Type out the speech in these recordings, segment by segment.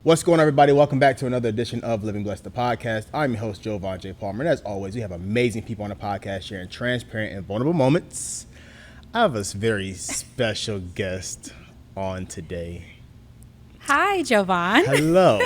What's going on, everybody? Welcome back to another edition of Living Blessed, the podcast. I'm your host, Joevan J. Palmer, and as always, we have amazing people on the podcast sharing transparent and vulnerable moments. I have a very special guest on today. Hi, Joevan. Hello.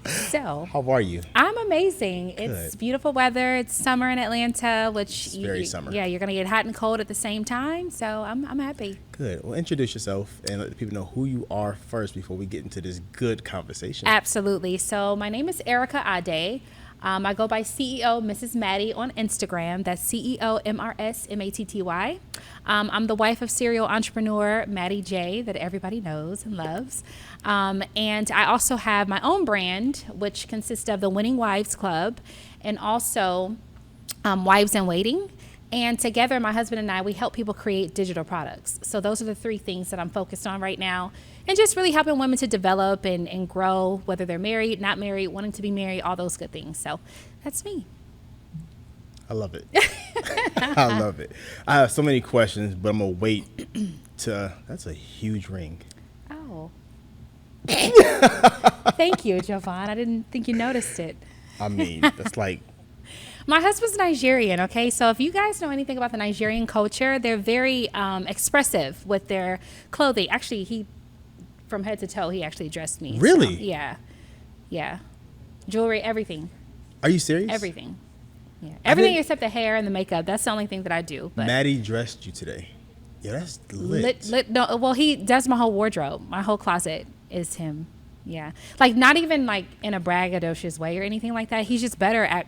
So, how are you? I'm amazing. Good. It's beautiful weather. It's summer in Atlanta, which It's very summer. Yeah, you're gonna get hot and cold at the same time. So I'm happy. Good. Well, introduce yourself and let the people know who you are first before we get into this good conversation. Absolutely. So my name is Aarika Adebowale. I go by CEO Mrs. Maddy on Instagram. That's CEO MRSMATTY. I'm the wife of serial entrepreneur Maddy J that everybody knows and loves. And I also have my own brand, which consists of the Winning Wives Club and also Wives in Waiting. And together, my husband and I, we help people create digital products. So those are the three things that I'm focused on right now. And just really helping women to develop and grow, whether they're married, not married, wanting to be married, all those good things. So that's me. I love it. I love it. I have so many questions, but I'm going to wait to... That's a huge ring. Oh. Thank you, Joevan. I didn't think you noticed it. I mean, that's like... My husband's Nigerian, okay? So if you guys know anything about the Nigerian culture, they're very expressive with their clothing. Actually, from head to toe, he actually dressed me. Really? So, yeah. Jewelry, everything. Are you serious? Everything. Yeah. Everything except the hair and the makeup. That's the only thing that I do. But Maddy dressed you today. Yeah, that's lit. No, well, he does my whole wardrobe. My whole closet is him. Yeah. Like, not even like in a braggadocious way or anything like that. He's just better at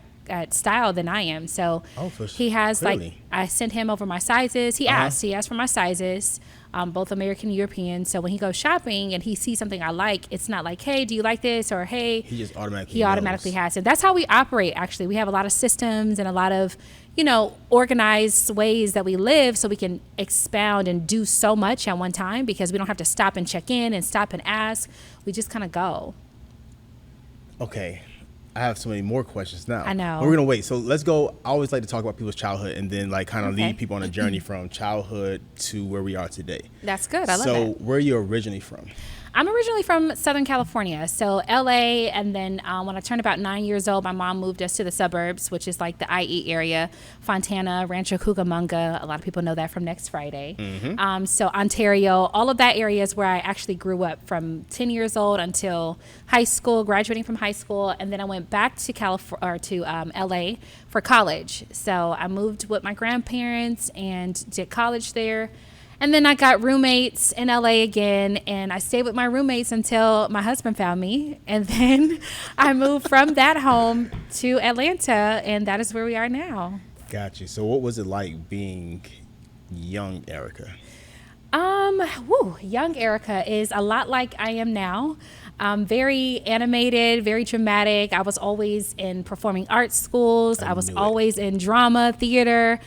style than I am. So he has clearly. Like, I sent him over my sizes. He asked for my sizes, both American and European. So when he goes shopping and he sees something I like, it's not like, hey, do you like this? Or, hey, he just automatically has it. That's how we operate. Actually, we have a lot of systems and a lot of, organized ways that we live so we can expound and do so much at one time because we don't have to stop and check in and stop and ask. We just kind of go. Okay. I have so many more questions now. I know. But we're going to wait. So let's go. I always like to talk about people's childhood and then like kind of lead people on a journey from childhood to where we are today. That's good. I love that. So where are you originally from? I'm originally from Southern California, so LA, and then when I turned about 9 years old, my mom moved us to the suburbs, which is like the IE area, Fontana, Rancho Cucamonga. A lot of people know that from Next Friday. Mm-hmm. So Ontario, all of that area is where I actually grew up from 10 years old until high school, graduating from high school, and then I went back to LA for college. So I moved with my grandparents and did college there. And then I got roommates in LA again, and I stayed with my roommates until my husband found me. And then I moved from that home to Atlanta, and that is where we are now. Got you. So what was it like being young Aarika? Young Aarika is a lot like I am now. Very animated, very dramatic. I was always in performing arts schools. I was always in drama, theater.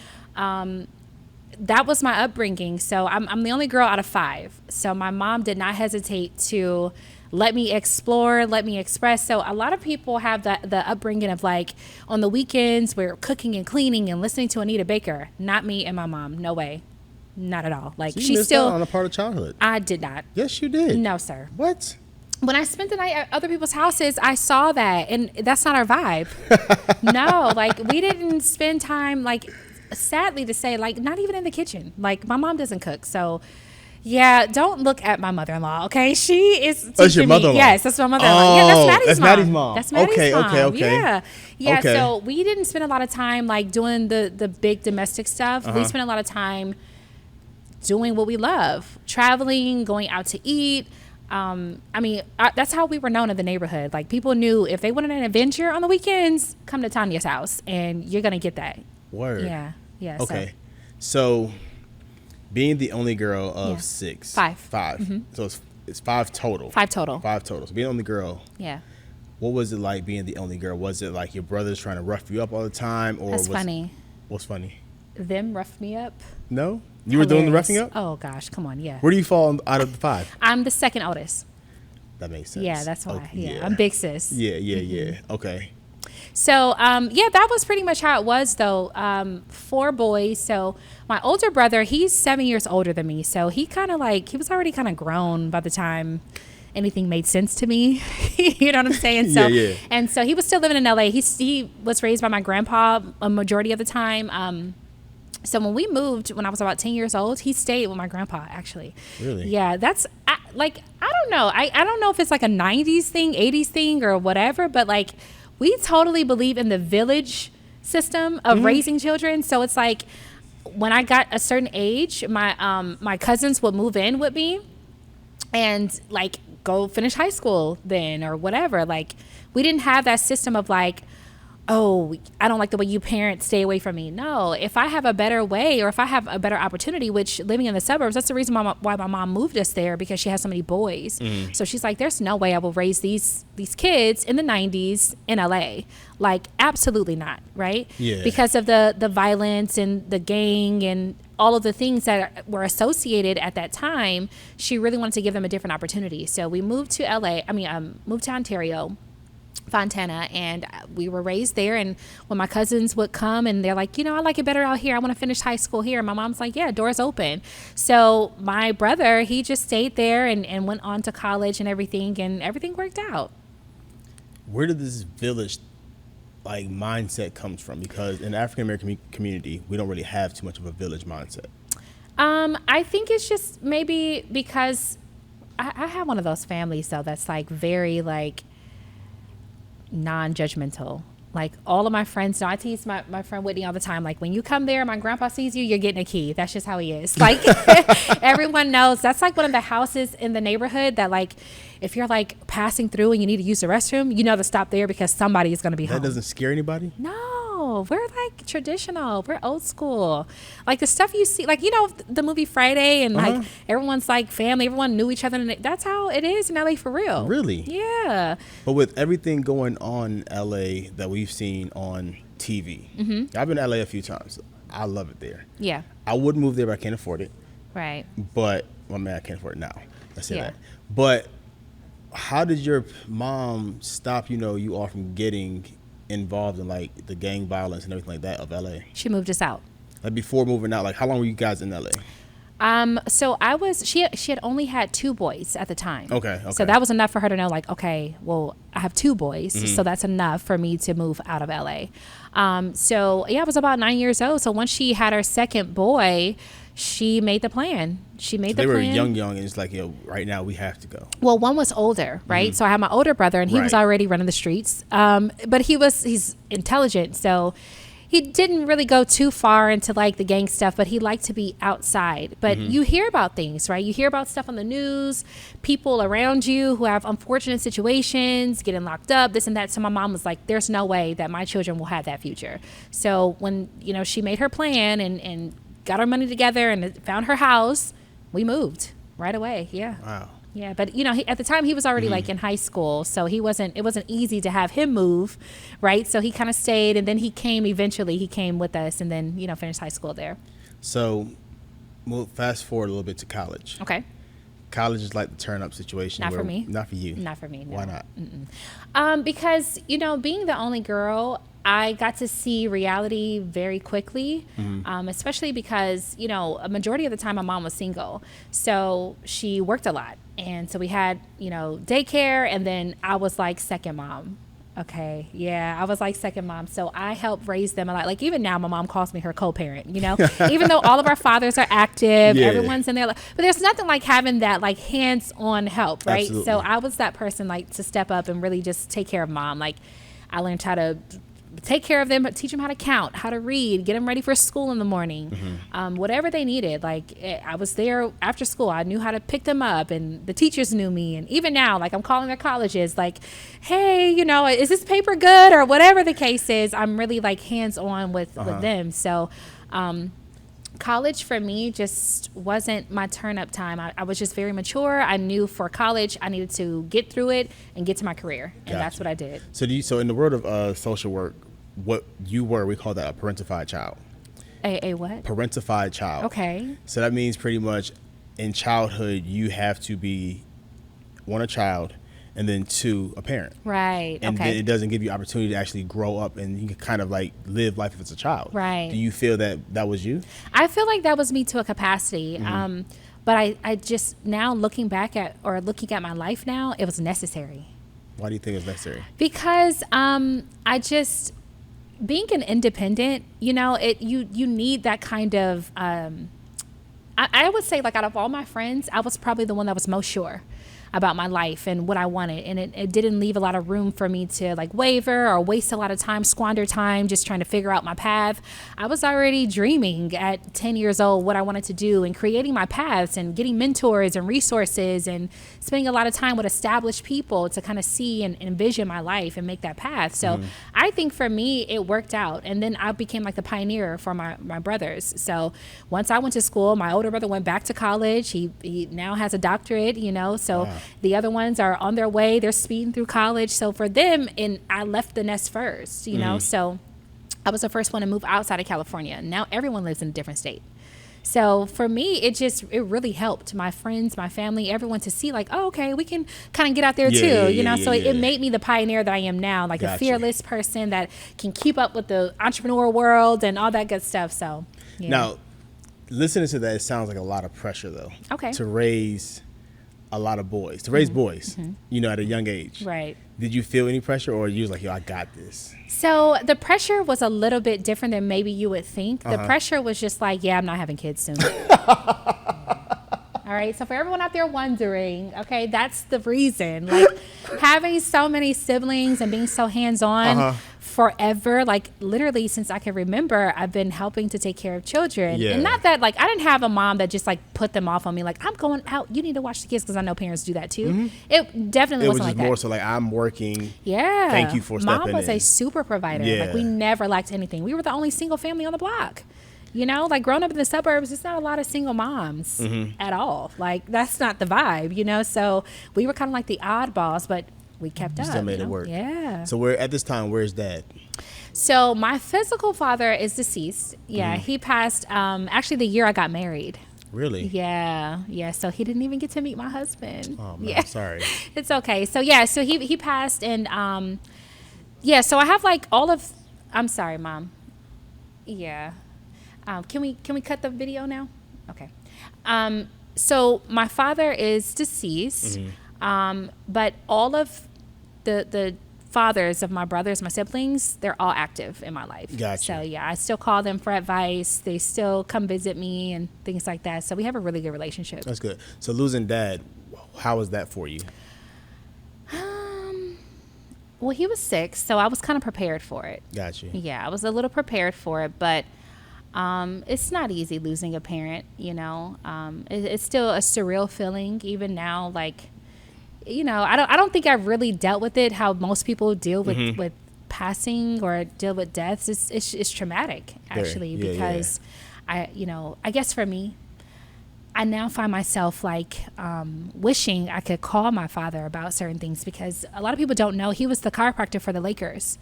That was my upbringing. So I'm the only girl out of 5. So my mom did not hesitate to let me explore, let me express. So a lot of people have the upbringing of like on the weekends we're cooking and cleaning and listening to Anita Baker. Not me and my mom. No way. Not at all. Like, so she's still on a part of childhood. I did not. Yes, you did. No, sir. What? When I spent the night at other people's houses, I saw that, and that's not our vibe. No, like we didn't spend time like. Sadly to say, like, not even in the kitchen. Like, my mom doesn't cook. So, yeah, don't look at my mother-in-law, okay? She is teaching that's your mother-in-law? me. Yes, that's my mother-in-law. Yeah, that's Maddy's mom. That's Maddy's mom. Okay. Yeah, so we didn't spend a lot of time, like, doing the big domestic stuff. We spent a lot of time doing what we love. Traveling, going out to eat. That's how we were known in the neighborhood. Like, people knew if they wanted an adventure on the weekends, come to Tanya's house, and you're going to get that. Word. Yeah. Okay. So being the only girl of 6. 5. Mm-hmm. So it's 5 total. 5 total. 5 total. So being the only girl. Yeah. What was it like being the only girl? Was it like your brothers trying to rough you up all the time? That's funny. What's funny? Them roughed me up. No? You were doing the roughing up? Oh, gosh. Come on. Yeah. Where do you fall out of the 5? I'm the second oldest. That makes sense. Yeah, that's why. Yeah. I'm big sis. Yeah. Okay. So, that was pretty much how it was, though. 4 boys. So my older brother, he's 7 years older than me. So he kind of he was already kind of grown by the time anything made sense to me. You know what I'm saying? So, yeah. And so he was still living in LA. He was raised by my grandpa a majority of the time. So when we moved, when I was about 10 years old, he stayed with my grandpa, actually. Really? Yeah, that's like, I don't know. I don't know if it's like a 90s thing, 80s thing or whatever, but like we totally believe in the village system of raising children. So it's like when I got a certain age, my cousins would move in with me and like go finish high school then or whatever. Like we didn't have that system of like, oh, I don't like the way you parent, stay away from me. No, if I have a better way or if I have a better opportunity, which living in the suburbs, that's the reason why my mom moved us there, because she has so many boys. So she's like, there's no way I will raise these kids in the 90s in LA. Like, absolutely not, right? Yeah. Because of the violence and the gang and all of the things that were associated at that time, she really wanted to give them a different opportunity. So we moved to moved to Ontario, Fontana, and we were raised there. And when my cousins would come and they're like, I like it better out here, I want to finish high school here, my mom's like, yeah, doors open. So my brother, he just stayed there and went on to college and everything worked out. Where did this village like mindset comes from? Because in the African American community, we don't really have too much of a village mindset. I think it's just maybe because I have one of those families though that's like very like non-judgmental. Like all of my friends know, I tease my friend Whitney all the time, like when you come there, my grandpa sees you, you're getting a key. That's just how he is. Like everyone knows. That's like one of the houses in the neighborhood that like if you're like passing through and you need to use the restroom, to stop there because somebody is going to be home. That doesn't scare anybody? No, we're like traditional. We're old school. Like the stuff you see, like, the movie Friday and like everyone's like family, everyone knew each other. And that's how it is in LA for real. Really? Yeah. But with everything going on in LA that we've seen on TV, I've been to LA a few times. I love it there. Yeah. I wouldn't move there, but I can't afford it. Right. But, well, man, I can't afford it now. Let's say Yeah. that. But how did your mom stop, you all from getting involved in like the gang violence and everything like that of LA? She moved us out. Like before moving out, like how long were you guys in LA? So she had only had 2 boys at the time. Okay. So that was enough for her to know, like, okay, well, I have 2 boys, so that's enough for me to move out of LA. So yeah, I was about 9 years old. So once she had her second boy, she made the plan. They were young, and it's like, right now we have to go. Well, one was older, right? So I had my older brother, and he was already running the streets. But he's intelligent, so he didn't really go too far into like the gang stuff, but he liked to be outside. But you hear about things, right? You hear about stuff on the news, people around you who have unfortunate situations, getting locked up, this and that. So my mom was like, there's no way that my children will have that future. So when, she made her plan and got our money together and found her house, we moved right away. Yeah. Wow. Yeah, but at the time he was already like in high school, so it wasn't easy to have him move, right? So he kind of stayed, and then he came with us, and then finished high school there. So we'll fast forward a little bit to college. Okay. College is like the turn up situation. Not for me. Not for you. Not for me. No. Why not? Because being the only girl, I got to see reality very quickly, especially because, a majority of the time my mom was single. So she worked a lot. And so we had, daycare, and then I was like second mom. Okay. Yeah. I was like second mom. So I helped raise them a lot. Like even now my mom calls me her co-parent, even though all of our fathers are active, everyone's in there. But there's nothing like having that like hands-on help, right? Absolutely. So I was that person like to step up and really just take care of mom. Like I learned how to take care of them, but teach them how to count, how to read, get them ready for school in the morning, whatever they needed. Like I was there after school. I knew how to pick them up, and the teachers knew me. And even now, like I'm calling their colleges, like, hey, is this paper good, or whatever the case is. I'm really like hands on with them. So, college for me just wasn't my turn up time. I was just very mature. I knew for college I needed to get through it and get to my career, and that's what I did. So in the world of social work, what you were, we call that a parentified child. A what? Parentified child. Okay. So that means pretty much in childhood you have to be, 1, a child, and then 2, a parent. Right. And okay. then it doesn't give you opportunity to actually grow up and you can kind of like live life as a child. Right. Do you feel that was you? I feel like that was me to a capacity. But I just now looking at my life now, it was necessary. Why do you think it's necessary? Because I just, being an independent, you need that kind of, I would say, like, out of all my friends, I was probably the one that was most sure about my life and what I wanted. And it didn't leave a lot of room for me to like waver or waste a lot of time, squander time just trying to figure out my path. I was already dreaming at 10 years old what I wanted to do and creating my paths and getting mentors and resources and spending a lot of time with established people to kind of see and envision my life and make that path. So I think for me, it worked out. And then I became like the pioneer for my brothers. So once I went to school, my older brother went back to college. He now has a doctorate, so wow. The other ones are on their way. They're speeding through college. So for them, and I left the nest first, so I was the first one to move outside of California. Now everyone lives in a different state. So for me, it really helped my friends, my family, everyone to see like, oh, okay, we can kind of get out there too, So it made me the pioneer that I am now, like a fearless person that can keep up with the entrepreneur world and all that good stuff. So Now, listening to that, it sounds like a lot of pressure though. Okay. To raise a lot of boys, boys, at a young age. Right. Did you feel any pressure, or you was like, yo, I got this? So the pressure was a little bit different than maybe you would think. The pressure was just like, yeah, I'm not having kids soon. All right. So for everyone out there wondering, okay, that's the reason. Like having so many siblings and being so hands-on forever, like literally since I can remember, I've been helping to take care of children. Yeah. And not that like I didn't have a mom that just like put them off on me. Like I'm going out, you need to watch the kids, because I know parents do that too. It definitely wasn't like that. It was just more so like I'm working. Yeah. Thank you for stepping in. Mom was a super provider. Yeah. Like we never lacked anything. We were the only single family on the block. Like growing up in the suburbs, it's not a lot of single moms at all. Like that's not the vibe, So we were kind of like the oddballs, but we kept up. Still made it work. Yeah. So at this time, where's Dad? So my physical father is deceased. Yeah, he passed actually the year I got married. Really? Yeah. So he didn't even get to meet my husband. Oh man, sorry. It's okay. So so he passed, and so I have like all of. I'm sorry, Mom. Yeah. Can we cut the video now? Okay. So my father is deceased, but all of the fathers of my brothers, my siblings, they're all active in my life. Gotcha. So I still call them for advice. They still come visit me and things like that. So we have a really good relationship. That's good. So losing Dad, how was that for you? Well, he was sick, so I was kind of prepared for it. Gotcha. Yeah, I was a little prepared for it, but it's not easy losing a parent, it's still a surreal feeling even now. Like, I don't think I've really dealt with it how most people deal with passing or deal with deaths. It's traumatic actually, because I guess for me, I now find myself like wishing I could call my father about certain things, because a lot of people don't know he was the chiropractor for the Lakers.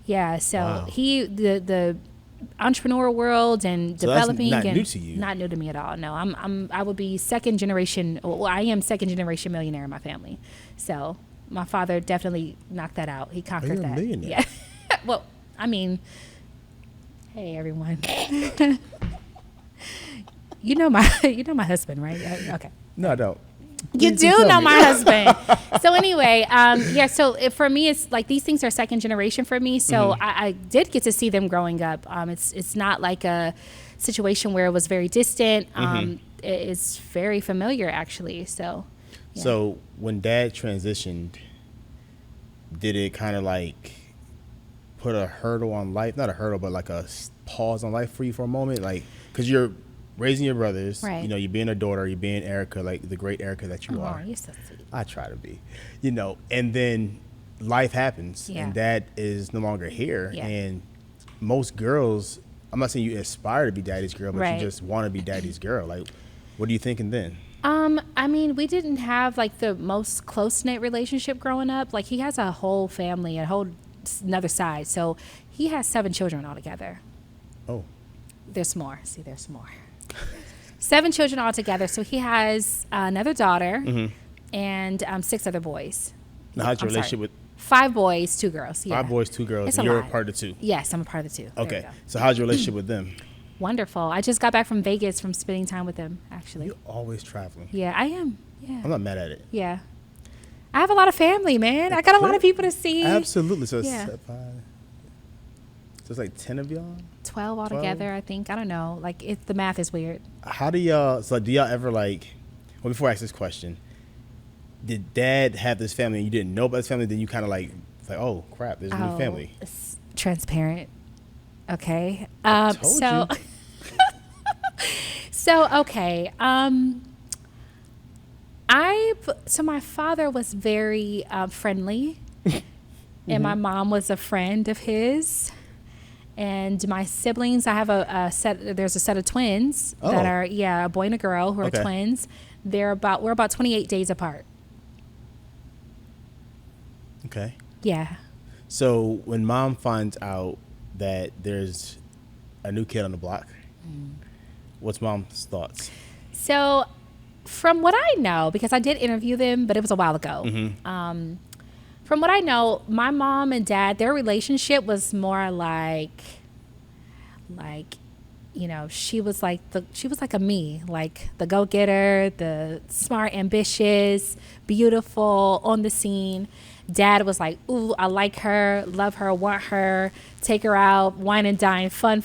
Yeah, so wow. The entrepreneur world and so developing that's not and new to you. Not new to me at all. No, I would be second generation. Well, I am second generation millionaire in my family. So my father definitely knocked that out. He conquered that. You're a millionaire. Yeah. Well, I mean, hey everyone. You know my husband, right? Okay. No, I don't. You do know my husband. So anyway, so for me, it's like these things are second generation for me. So I did get to see them growing up. It's not like a situation where it was very distant. It's very familiar, actually. So, yeah. So when Dad transitioned, did it kind of like put a hurdle on life? Not a hurdle, but like a pause on life for you for a moment? Like, because you're raising your brothers, right. You're being a daughter, you're being Aarika, like the great Aarika that you are. You're so sweet. I try to be, and then life happens, and Dad is no longer here, and most girls, I'm not saying you aspire to be daddy's girl, but right. you just want to be daddy's girl. Like, what are you thinking then? I mean, we didn't have like the most close-knit relationship growing up. Like he has a whole family, another side. So he has 7 children altogether. Oh. There's more. 7 children altogether. So he has another daughter and 6 other boys. Now, how's your relationship with 5 boys, 2 girls? Yeah. 5 boys, 2 girls. It's and a you're lot. a part of the 2. Yes, I'm a part of the 2. Okay. So how's your relationship with them? Wonderful. I just got back from Vegas from spending time with them, actually. You're always traveling. Yeah, I am. Yeah. I'm not mad at it. Yeah. I have a lot of family, man. I got a lot of people to see. Absolutely. So Yeah. So it's like 10 of y'all? 12 altogether, I think. I don't know. Like, the math is weird. How do y'all, so do y'all ever like, well, before I ask this question, did dad have this family and you didn't know about this family? Then you kind of like, it's like, oh crap, there's a new family. It's transparent. Okay. Told So, you. okay. So my father was very friendly, and my mom was a friend of his. And my siblings, I have there's a set of twins that are, a boy and a girl who are twins. We're about 28 days apart. Okay. Yeah. So when mom finds out that there's a new kid on the block, what's mom's thoughts? So from what I know, because I did interview them, but it was a while ago. From what I know, my mom and dad, their relationship was more like, you know, she was like a me, like the go-getter, the smart, ambitious, beautiful, on the scene. Dad was like, ooh, I like her, love her, want her, take her out, wine and dine, fun,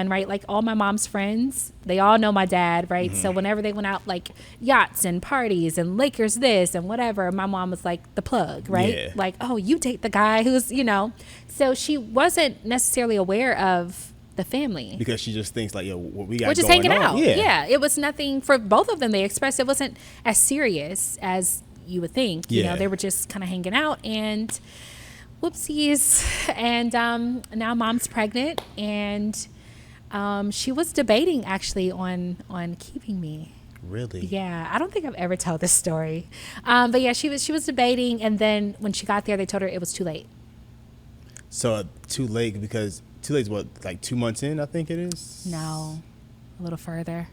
right? Like all my mom's friends, they all know my dad, right? So whenever they went out, like yachts and parties and Lakers this and whatever, my mom was like the plug, right? Yeah. Like, oh, you date the guy who's, you know. So she wasn't necessarily aware of the family. Because she just thinks like, yo, what we got we're just going hanging on. out. Yeah. It was nothing for both of them. They expressed it wasn't as serious as you would think. You know, they were just kind of hanging out, and whoopsies. And now mom's pregnant, and she was debating actually on keeping me. Really? Yeah, I don't think I've ever told this story. But yeah, she was debating, and then when she got there, they told her it was too late. So too late is what, like 2 months in, I think it is? No, a little further.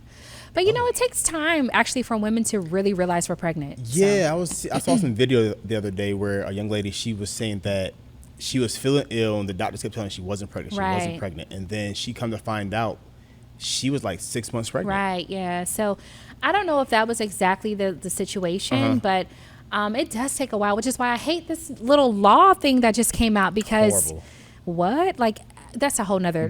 But you know, it takes time actually for women to really realize we're pregnant. Yeah, so. I saw some video the other day where a young lady, she was saying that she was feeling ill and the doctors kept telling her she wasn't pregnant. She wasn't pregnant. And then she come to find out she was like 6 months pregnant. Right, yeah. So I don't know if that was exactly the situation, but it does take a while, which is why I hate this little law thing that just came out because what? Like, that's a whole nother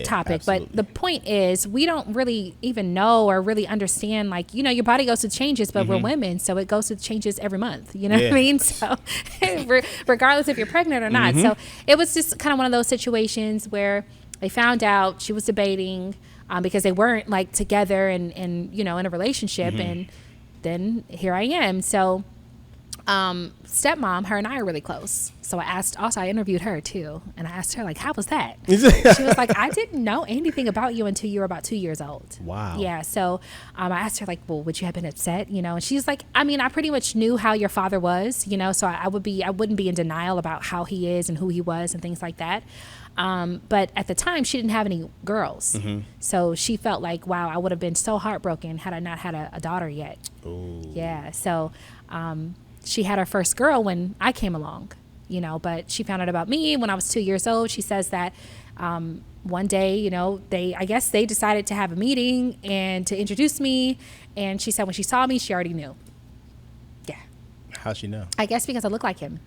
topic. Absolutely. But the point is, we don't really even know or really understand, like, you know, your body goes through changes, but we're women, so it goes through changes every month. You know what I mean? So regardless if you're pregnant or not. So it was just kind of one of those situations where they found out she was debating because they weren't like together and you know, in a relationship. And then here I am. So stepmom, her and I are really close. So I interviewed her too. And I asked her, like, how was that? She was like, I didn't know anything about you until you were about 2 years old. Wow. Yeah. So I asked her, like, well, would you have been upset? You know, and she's like, I mean, I pretty much knew how your father was, you know, so I wouldn't be in denial about how he is and who he was and things like that. But at the time, she didn't have any girls. So she felt like, wow, I would have been so heartbroken had I not had a daughter yet. Ooh. Yeah. So she had her first girl when I came along, you know, but she found out about me when I was 2 years old. She says that one day, you know, I guess they decided to have a meeting and to introduce me. And she said when she saw me, she already knew. Yeah. How'd she know? I guess because I look like him.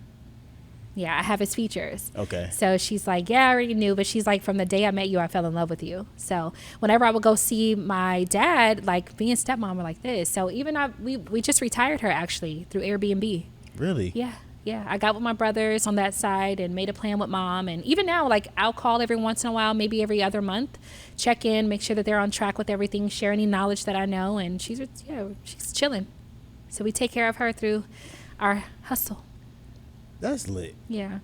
Yeah, I have his features. Okay. So she's like, yeah, I already knew. But she's like, from the day I met you, I fell in love with you. So whenever I would go see my dad, like me and stepmom were like this. So even we just retired her actually through Airbnb. Really? Yeah. Yeah. I got with my brothers on that side and made a plan with mom. And even now, like I'll call every once in a while, maybe every other month, check in, make sure that they're on track with everything, share any knowledge that I know. And she's chilling. So we take care of her through our hustle. That's lit. Yeah.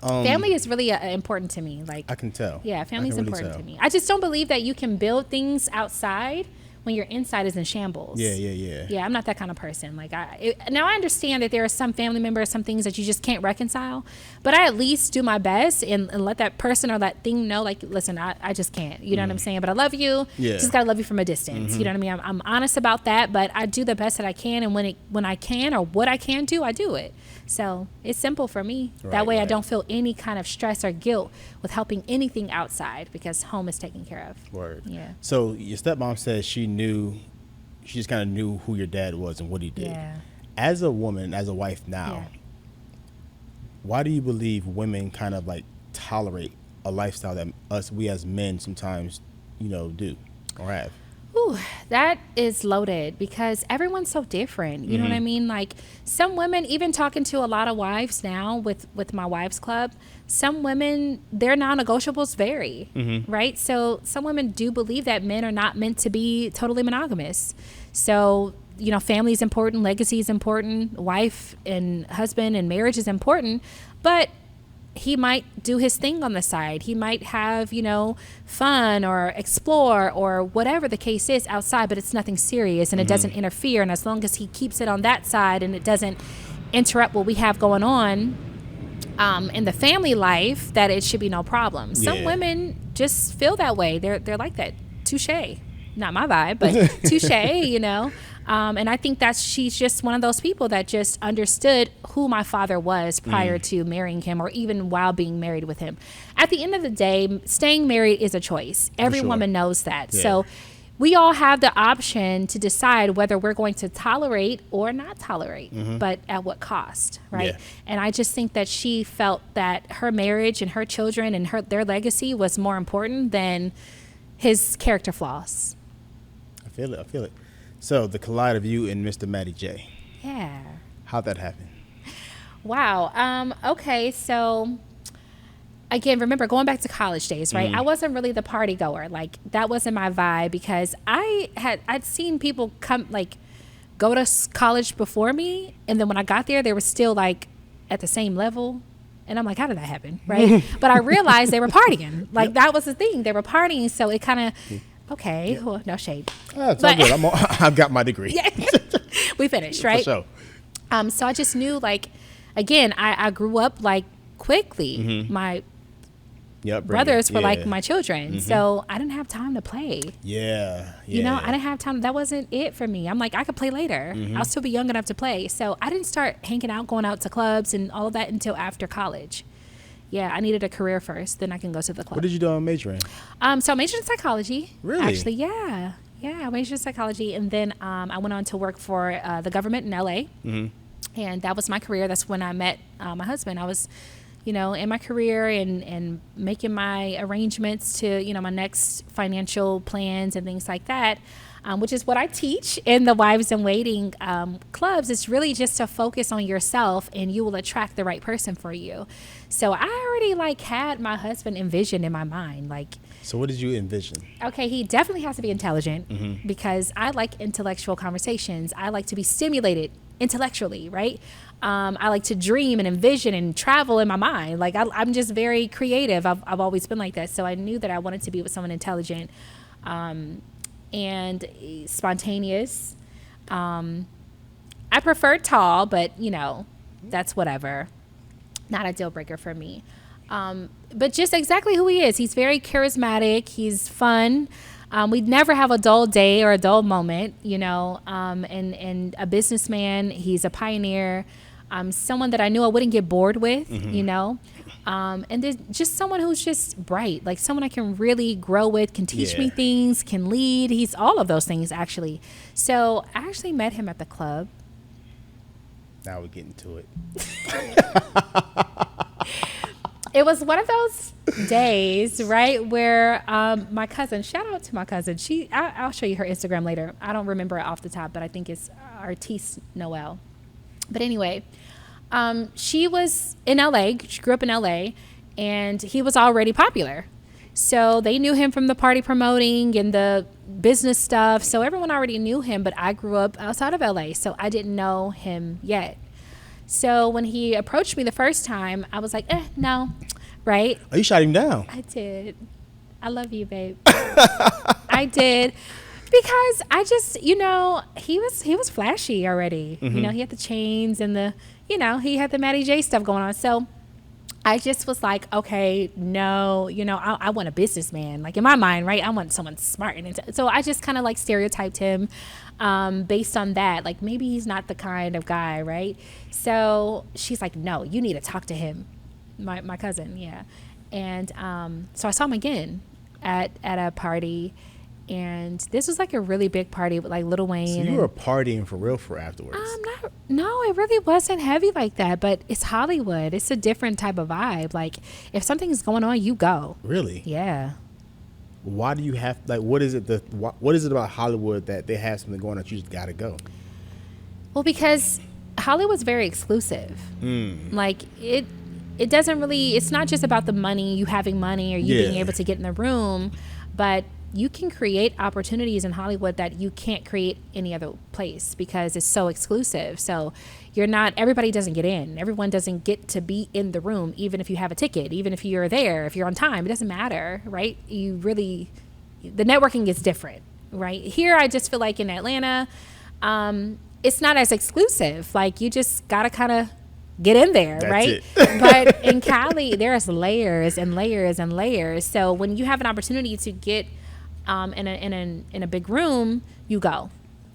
Family is really important to me. Like I can tell. Yeah, family's really important to me. I just don't believe that you can build things outside when your inside is in shambles. Yeah, I'm not that kind of person. Like now I understand that there are some family members, some things that you just can't reconcile, but I at least do my best and let that person or that thing know, like, listen, I just can't, you know what I'm saying? But I love you. Just gotta love you from a distance. You know what I mean? I'm honest about that, but I do the best that I can. And when I can, or what I can do, I do it. So it's simple for me. That way I don't feel any kind of stress or guilt with helping anything outside, because home is taken care of. Word. Yeah. So your stepmom says she just kind of knew who your dad was and what he did. Yeah. As a woman, as a wife now, Yeah. why do you believe women kind of like tolerate a lifestyle that we as men sometimes, do or have? Ooh, that is loaded, because everyone's so different. You know what I mean? Like, some women, even talking to a lot of wives now with my wives club, some women, their non-negotiables vary, right? So some women do believe that men are not meant to be totally monogamous. So, family is important, legacy is important, wife and husband and marriage is important, but he might do his thing on the side. He might have, fun or explore or whatever the case is outside, but it's nothing serious and it doesn't interfere. And as long as he keeps it on that side and it doesn't interrupt what we have going on in the family life, that it should be no problem. Some women just feel that way. They're like that. Touche. Not my vibe, but touche, and I think she's just one of those people that just understood who my father was prior to marrying him, or even while being married with him. At the end of the day, staying married is a choice. Every woman knows that. Yeah. So we all have the option to decide whether we're going to tolerate or not tolerate, but at what cost, right? Yeah. And I just think that she felt that her marriage and her children and their legacy was more important than his character flaws. I feel it. So the collide of you and Mr. Maddy J. Yeah. How'd that happen? Wow. Okay. So again, remember going back to college days, right? I wasn't really the party goer. Like, that wasn't my vibe, because I'd seen people go to college before me. And then when I got there, they were still like at the same level. And I'm like, how did that happen? Right. But I realized they were partying. Like, that was the thing. They were partying. So it kind of, okay, well, no shade. It's all good. I've got my degree. Yeah. We finished, right? For sure. So I just knew, like, again, I grew up like quickly. My brothers were like my children. So I didn't have time to play. Yeah. I didn't have time. That wasn't it for me. I'm like, I could play later. I'll still be young enough to play. So I didn't start hanging out, going out to clubs and all of that until after college. Yeah, I needed a career first, then I can go to the club. What did you do on major in? So I majored in psychology. Really? Actually, yeah. Yeah, I majored in psychology. And then I went on to work for the government in LA. And that was my career. That's when I met my husband. I was, in my career and making my arrangements to, my next financial plans and things like that. Which is what I teach in the Wives in Waiting clubs. It's really just to focus on yourself, and you will attract the right person for you. So I already had my husband envisioned in my mind. So what did you envision? Okay, he definitely has to be intelligent, because I like intellectual conversations. I like to be stimulated intellectually, right? I like to dream and envision and travel in my mind. I'm just very creative. I've always been like that. So I knew that I wanted to be with someone intelligent. And spontaneous. I prefer tall, but that's whatever. Not a deal breaker for me. But just exactly who he is. He's very charismatic. He's fun. We'd never have a dull day or a dull moment, and a businessman. He's a pioneer. Someone that I knew I wouldn't get bored with, and there's just someone who's just bright, like someone I can really grow with, can teach me things, can lead. He's all of those things, actually. So I actually met him at the club. Now we're getting to it. It was one of those days, right, where my cousin, shout out to my cousin. I'll show you her Instagram later. I don't remember it off the top, but I think it's Artiste Noel. But anyway, she was in LA. She grew up in LA, and he was already popular. So they knew him from the party promoting and the business stuff. So everyone already knew him, but I grew up outside of LA, so I didn't know him yet. So when he approached me the first time, I was like, no, right? Oh, you shot him down. I did. I love you, babe. I did. Because I just, he was flashy already. He had the chains and he had the Maddy J stuff going on. So I just was like, okay, no, I want a businessman. Like in my mind, right? I want someone smart. So I just kind of like stereotyped him based on that. Like maybe he's not the kind of guy, right? So she's like, no, you need to talk to him. My cousin, yeah. And so I saw him again at a party. And this was like a really big party with like Lil Wayne. So you were partying for real for afterwards? No, it really wasn't heavy like that. But it's Hollywood. It's a different type of vibe. Like if something's going on, you go. Really? Yeah. Why do you have what is it about Hollywood that they have something going on that you just gotta go? Well, because Hollywood's very exclusive. Like it doesn't really. It's not just about the money, you having money, or you being able to get in the room, but you can create opportunities in Hollywood that you can't create any other place because it's so exclusive. So everybody doesn't get in. Everyone doesn't get to be in the room, even if you have a ticket, even if you're there, if you're on time, it doesn't matter, right? The networking is different, right? Here, I just feel like in Atlanta, it's not as exclusive. Like you just got to kind of get in there, That's right? it. But in Cali, there's layers and layers and layers. So when you have an opportunity to get in a big room, you go.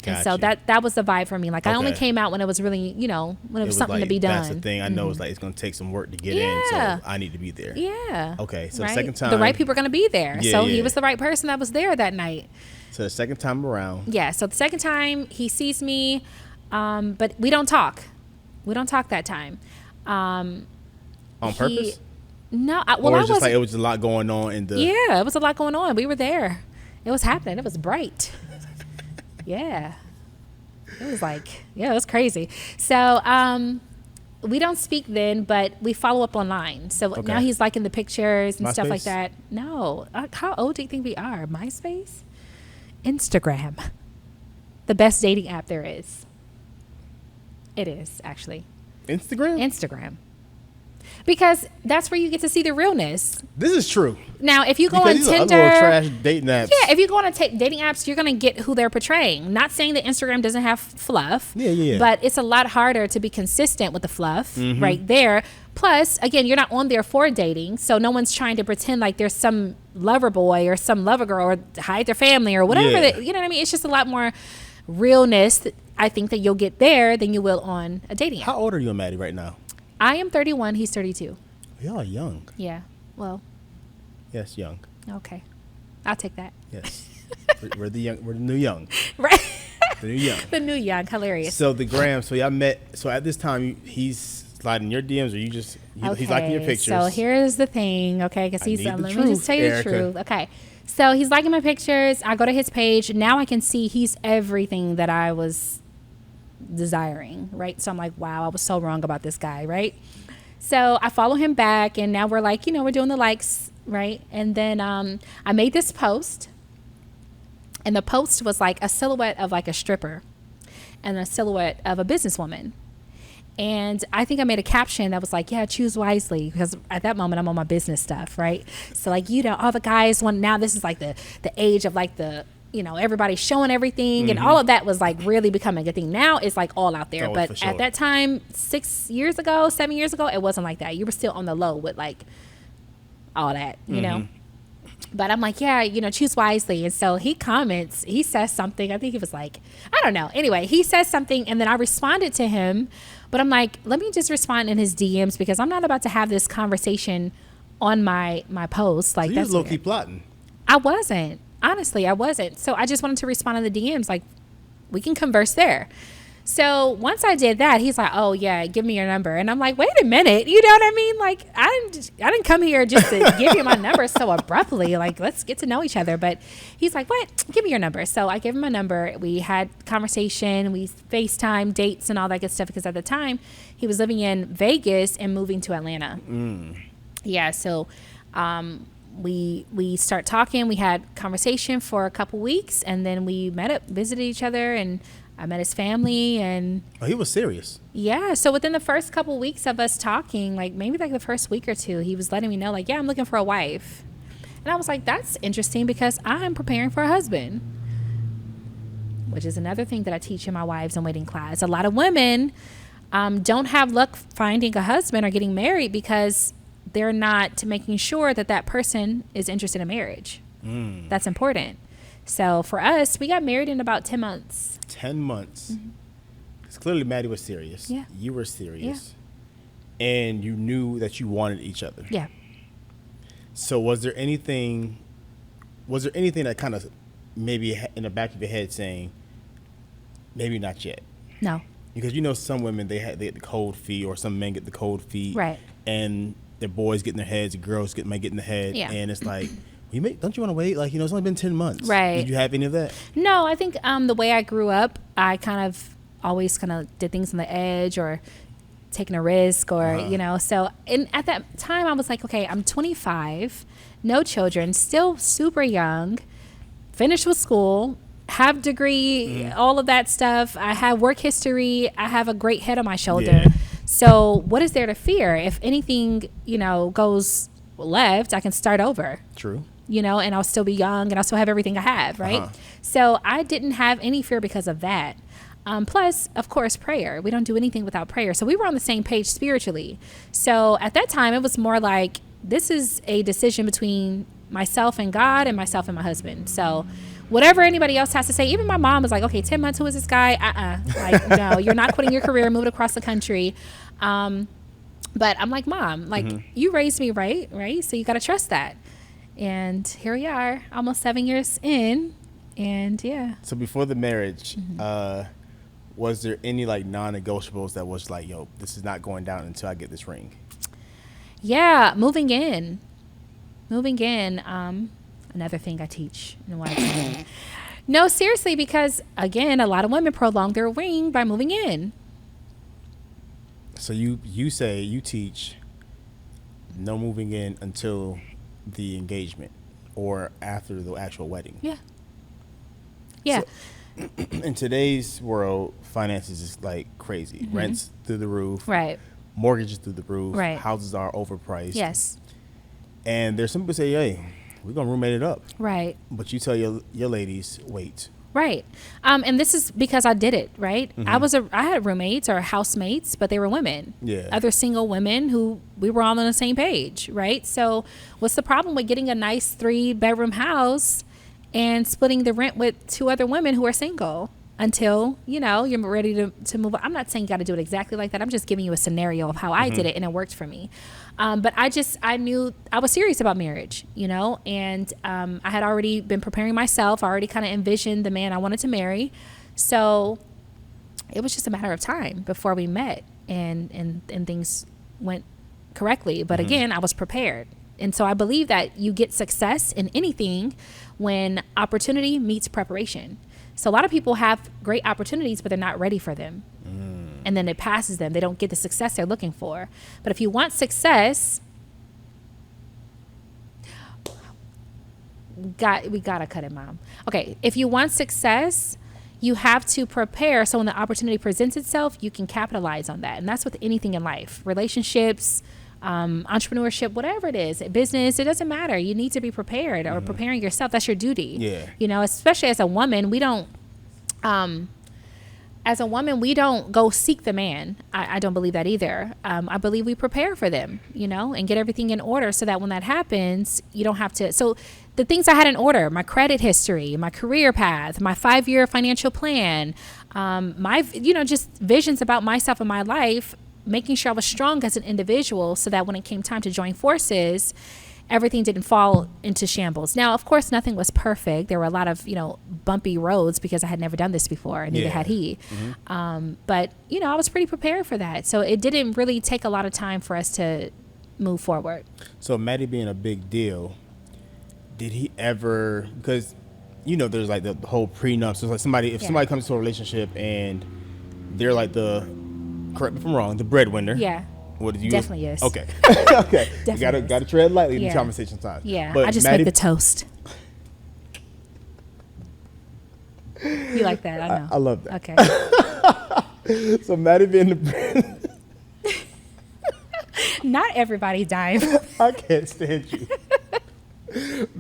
And so that was the vibe for me. Like I only came out when it was really, when it was something to be done. That's the thing. I know it's like it's going to take some work to get in, so I need to be there. Yeah. Okay, so right? the second time. The right people are going to be there. Yeah, so he was the right person that was there that night. So the second time around. Yeah, so the second time he sees me, but we don't talk. We don't talk that time. On purpose? No. Or it was just like it was a lot going on in the. Yeah, it was a lot going on. We were there. It was happening. It was bright. Yeah. It was it was crazy. So we don't speak then, but we follow up online. So now he's liking the pictures and stuff like that. No. How old do you think we are? MySpace? Instagram. The best dating app there is. It is, actually. Instagram. Because that's where you get to see the realness. This is true. Now, if you go on Tinder, other trash dating apps. Yeah, if you go on dating apps, you're gonna get who they're portraying. Not saying that Instagram doesn't have fluff. Yeah. But it's a lot harder to be consistent with the fluff right there. Plus, again, you're not on there for dating, so no one's trying to pretend like there's some lover boy or some lover girl or hide their family or whatever. Yeah. You know what I mean? It's just a lot more realness. I think that you'll get there than you will on a dating app. How old are you and Maddy right now? I am 31. He's 32. Y'all are young. Yeah. Well. Yes, young. Okay. I'll take that. Yes. We're the young. We're the new young. Right. The new young. The new young. Hilarious. So the gram. So y'all met. So at this time, he's sliding your DMs, or you just he's liking your pictures. So here's the thing, okay? Because he's let me just tell you Aarika. the truth. Okay. So he's liking my pictures. I go to his page. Now I can see he's everything that I was desiring, right? So I'm like, wow, I was so wrong about this guy, right? So I follow him back, and now we're like, we're doing the likes, right? And then I made this post, and the post was like a silhouette of like a stripper and a silhouette of a businesswoman. And I think I made a caption that was like, yeah, choose wisely, because at that moment I'm on my business stuff, right? So like, all the guys want, now this is like the age of like the, everybody's showing everything, and all of that was like really becoming a thing. Now it's like all out there. But at that time, 7 years ago, it wasn't like that. You were still on the low with like all that, you know? But I'm like, yeah, choose wisely. And so he comments, he says something. I think he was like, I don't know. Anyway, he says something, and then I responded to him. But I'm like, let me just respond in his DMs, because I'm not about to have this conversation on my post. Like, so that's low-key plotting. I wasn't. Honestly, I wasn't. So I just wanted to respond in the DMs. Like, we can converse there. So once I did that, he's like, oh, yeah, give me your number. And I'm like, wait a minute. You know what I mean? Like, I didn't come here just to give you my number so abruptly. Like, let's get to know each other. But he's like, what? Give me your number. So I gave him my number. We had conversation. We FaceTime, dates, and all that good stuff. Because at the time, he was living in Vegas and moving to Atlanta. Yeah, so we start talking. We had conversation for a couple weeks. And then we met up, visited each other, and I met his family. And he was serious. Yeah. So within the first couple weeks of us talking, like maybe like the first week or two, he was letting me know, like, yeah, I'm looking for a wife. And I was like, that's interesting, because I'm preparing for a husband. which is another thing that I teach in my Wives in Waiting class. A lot of women don't have luck finding a husband or getting married because they're not making sure that that person is interested in marriage. That's important. So for us, we got married in about 10 months. 10 months. Because clearly Maddy was serious. Yeah. You were serious. Yeah. And you knew that you wanted each other. Yeah. So was there anything that kind of maybe in the back of your head saying, maybe not yet? No. Because some women, they get the cold feet, or some men get the cold feet. Right. And their boys get in their heads, the girls might get in the head. Yeah. And it's like, don't you want to wait? Like, it's only been 10 months. Right. Did you have any of that? No, I think the way I grew up, I kind of always kind of did things on the edge or taking a risk or, So at that time I was like, okay, I'm 25, no children, still super young, finished with school, have degree, all of that stuff. I have work history. I have a great head on my shoulder. Yeah. So what is there to fear? If anything, goes left, I can start over. True. And I'll still be young and I'll still have everything I have, right? So I didn't have any fear because of that. Plus, of course, prayer. We don't do anything without prayer. So we were on the same page spiritually. So at that time, it was more like, this is a decision between myself and God and myself and my husband. So whatever anybody else has to say, even my mom was like, okay, 10 months, who is this guy? Like, no, you're not quitting your career, moving across the country. But I'm like, Mom, like, you raised me right? So you got to trust that. And here we are, almost 7 years in. And yeah. So before the marriage, was there any like non-negotiables that was like, yo, this is not going down until I get this ring? Yeah, moving in. Another thing I teach in Wives. No, seriously, because again, a lot of women prolong their ring by moving in. So you teach no moving in until the engagement or after the actual wedding. Yeah. Yeah. So, in today's world, finances is like crazy. Rents through the roof. Right. Mortgages through the roof. Right. Houses are overpriced. Yes. And there's some people say, hey, we're going to roommate it up. Right. But you tell your ladies, wait. Right. And this is because I did it, right? I had roommates or housemates, but they were women. Yeah. Other single women who we were all on the same page, right? So what's the problem with getting a nice 3-bedroom house and splitting the rent with 2 other women who are single until, you're ready to move on? I'm not saying you got to do it exactly like that. I'm just giving you a scenario of how I did it, and it worked for me. But I knew I was serious about marriage, and I had already been preparing myself. I already kind of envisioned the man I wanted to marry. So it was just a matter of time before we met and things went correctly. But again, I was prepared. And so I believe that you get success in anything when opportunity meets preparation. So a lot of people have great opportunities, but they're not ready for them. And then it passes them. They don't get the success they're looking for. But if you want success, we gotta cut it, Mom. Okay, if you want success, you have to prepare so when the opportunity presents itself, you can capitalize on that. And that's with anything in life, relationships, entrepreneurship, whatever it is, business, it doesn't matter. You need to be prepared or preparing yourself. That's your duty. Yeah. Especially as a woman, we don't go seek the man. I don't believe that either. I believe we prepare for them, and get everything in order so that when that happens, you don't have to. So the things I had in order, my credit history, my career path, my 5-year financial plan, just visions about myself and my life, making sure I was strong as an individual so that when it came time to join forces, everything didn't fall into shambles. Now, of course, nothing was perfect. There were a lot of, bumpy roads because I had never done this before, and neither had he. But, I was pretty prepared for that. So it didn't really take a lot of time for us to move forward. So Maddy being a big deal, did he ever, because, there's like the whole prenup. So it's like if somebody comes to a relationship and they're like correct me if I'm wrong, the breadwinner. Yeah. What did you? Definitely is. Okay. Okay. You gotta tread lightly in the conversation time. Yeah. But I just Maddy, make the toast. You like that? I know. I love that. Okay. So Maddy being the breadwinner. Not everybody's dying. I can't stand you.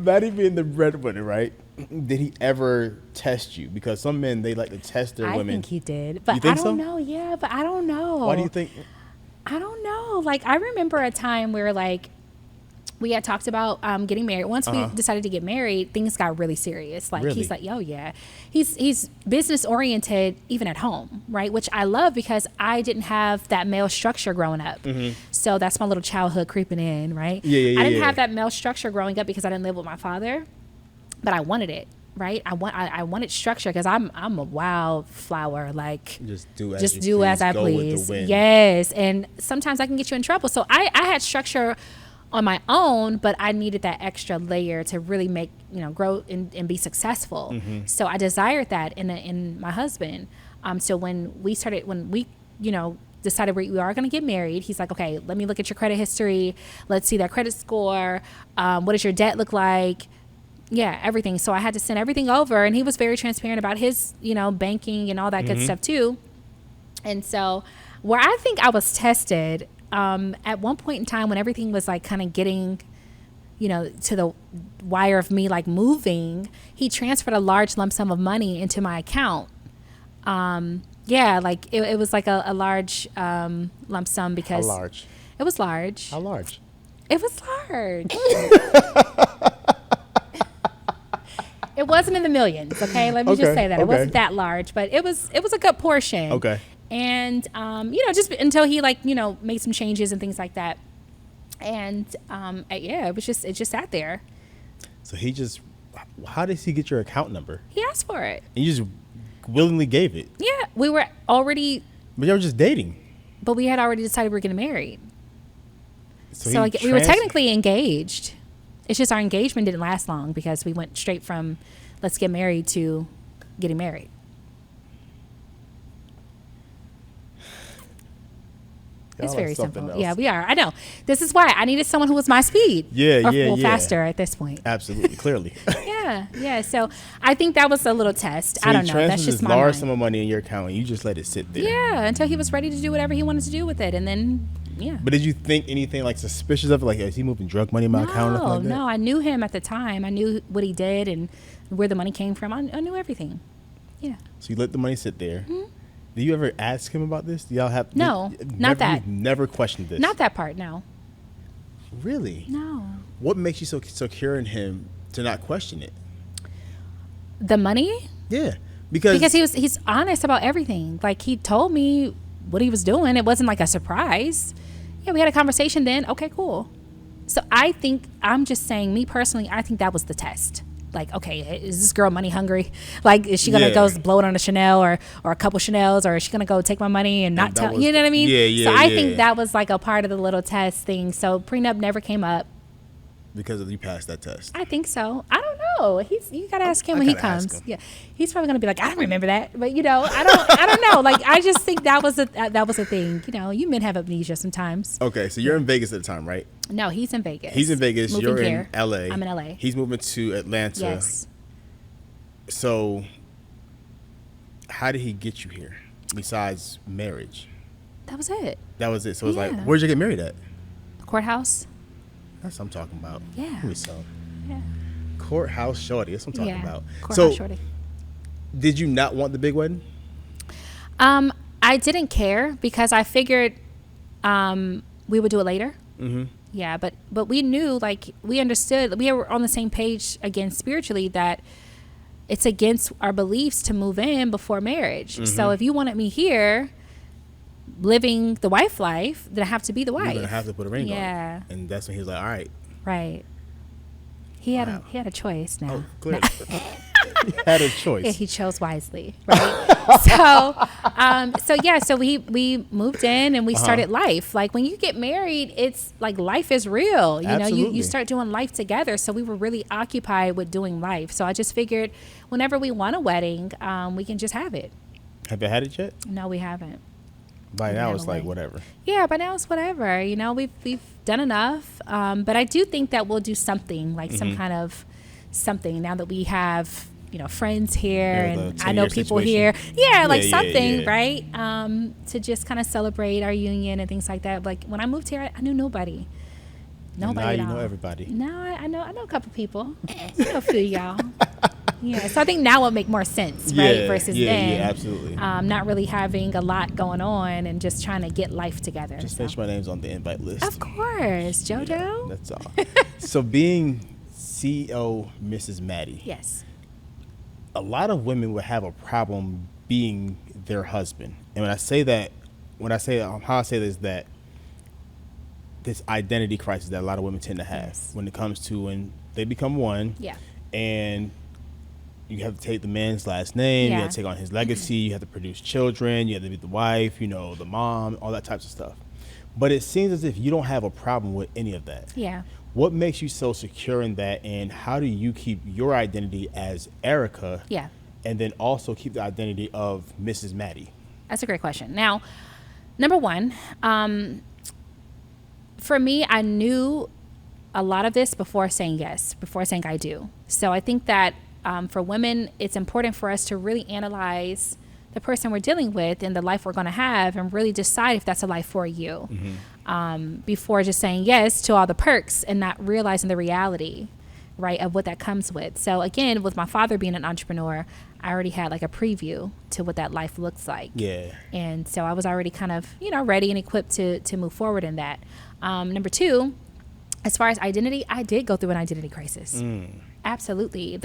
Maddy being the breadwinner, right? Did he ever test you? Because some men, they like to test their women. I think he did, but think I don't so? know. Yeah, but I don't know. Why do you think? I don't know. Like, I remember a time where, like, we had talked about getting married. Once we decided to get married, things got really serious. Like, Really? he's like, oh, yeah. He's business oriented, even at home, right? Which I love because I didn't have that male structure growing up. So that's my little childhood creeping in, right? Yeah, I didn't yeah. have that male structure growing up because I didn't live with my father, but I wanted it. Right, I wanted structure because I'm a wildflower. Like, Just do as just you do as please, I go with the please. wind. Yes, and sometimes I can get you in trouble. So I had structure on my own, but I needed that extra layer to really make, grow and be successful. So I desired that in my husband. So when we decided we are going to get married, he's like, okay, let me look at your credit history. Let's see that credit score. What does your debt look like? Yeah, everything. So I had to send everything over, and he was very transparent about his, banking and all that good stuff too. And so where I think I was tested, at one point in time when everything was like kind of getting, to the wire of me like moving, he transferred a large lump sum of money into my account. Yeah, like it was like a large lump sum because How large? It was large. How large? It was large. It wasn't in the millions, okay? Let me just say that. It wasn't that large, but it was a good portion. Okay. And, just until he, made some changes and things like that. And, it just sat there. So how does he get your account number? He asked for it. And you just willingly gave it? Yeah, we were already, But you were just dating. but we had already decided we were getting married. So So we were technically engaged. It's just our engagement didn't last long because we went straight from let's get married to getting married. It's very simple. Else. Yeah, we are. I know. This is why I needed someone who was my speed. Yeah. Faster at this point. Absolutely, clearly. Yeah. So I think that was a little test. So I don't he know. That's transfers just this my large mind. sum of money in your account, and you just let it sit there. Yeah, until he was ready to do whatever he wanted to do with it, and then But did you think anything like suspicious of it? Like, is he moving drug money in my account? Or like that? No. I knew him at the time. I knew what he did and where the money came from. I knew everything. Yeah. So you let the money sit there. Do you ever ask him about this? Do y'all have No, not that. You've never questioned this. Not that part. No. Really? No. What makes you so secure in him to not question it? The money? Yeah, because he's honest about everything. Like, he told me what he was doing. It wasn't like a surprise. Yeah, we had a conversation then. Okay, cool. So I'm just saying, me personally, I think that was the test. Like, okay, is this girl money hungry? Like, is she gonna go blow it on a Chanel or a couple Chanels, or is she gonna go take my money and not tell? You know what I mean? Yeah. So I think that was like a part of the little test thing. So prenup never came up. Because you passed that test. I think so. I don't know. You gotta ask him when he comes. Yeah, he's probably gonna be like, I don't remember that, but I don't know. Like, I just think that was a thing. You men have amnesia sometimes. Okay, so you're in Vegas at the time, right? No, he's in Vegas. He's in Vegas. Moving You're here. in LA. I'm in LA. He's moving to Atlanta. Yes. So, how did he get you here besides marriage? That was it. That was it. So it's like, Yeah. where'd you get married at? The courthouse. That's what I'm talking about. Yeah. Who is so? Yeah. Courthouse shorty. That's what I'm talking about. Courthouse So, shorty. did you not want the big wedding? I didn't care because I figured we would do it later. Mm-hmm. Yeah, but we knew, like, we understood, we were on the same page again spiritually, that it's against our beliefs to move in before marriage. Mm-hmm. So if you wanted me here living the wife life, then I have to be the wife. You're gonna have to put a ring on it. Yeah. And that's when he was like, all right. Right. He had a choice now. Oh, clearly. He had a choice. Yeah, he chose wisely, right? So we moved in and we started life. Like, when you get married, it's like life is real. You know, you start doing life together. So we were really occupied with doing life. So I just figured whenever we want a wedding, we can just have it. Have you had it yet? No, we haven't. By now it's like whatever. Yeah, by now it's whatever. You know, we've done enough. But I do think that we'll do something, like some kind of something, now that we have, friends here and I know people here. Yeah, like something, right? To just kind of celebrate our union and things like that. Like, when I moved here, I knew nobody. Nobody now at you all. know everybody. No, I know a couple people. I know a few of y'all. Yeah, so I think now would make more sense, right? Yeah, Versus yeah, then, yeah, absolutely. Not really having a lot going on and just trying to get life together. Just so. make sure my name's on the invite list. Of course, JoJo. Yeah, that's all. So being CEO Mrs. Maddy, Yes. a lot of women would have a problem being their husband. And when I say that, how I say this, that this identity crisis that a lot of women tend to have when it comes to when they become one. Yeah. And you have to take the man's last name. Yeah. You have to take on his legacy. You have to produce children. You have to be the wife, the mom, all that types of stuff. But it seems as if you don't have a problem with any of that. Yeah. What makes you so secure in that, and how do you keep your identity as Aarika? Yeah. And then also keep the identity of Mrs. Maddy? That's a great question. Now, number one, for me, I knew a lot of this before saying yes, before saying I do. So I think that for women, it's important for us to really analyze the person we're dealing with and the life we're going to have and really decide if that's a life for you before just saying yes to all the perks and not realizing the reality, right, of what that comes with. So again, with my father being an entrepreneur, I already had like a preview to what that life looks like. Yeah. And so I was already kind of, ready and equipped to move forward in that. Number two, as far as identity, I did go through an identity crisis. Absolutely.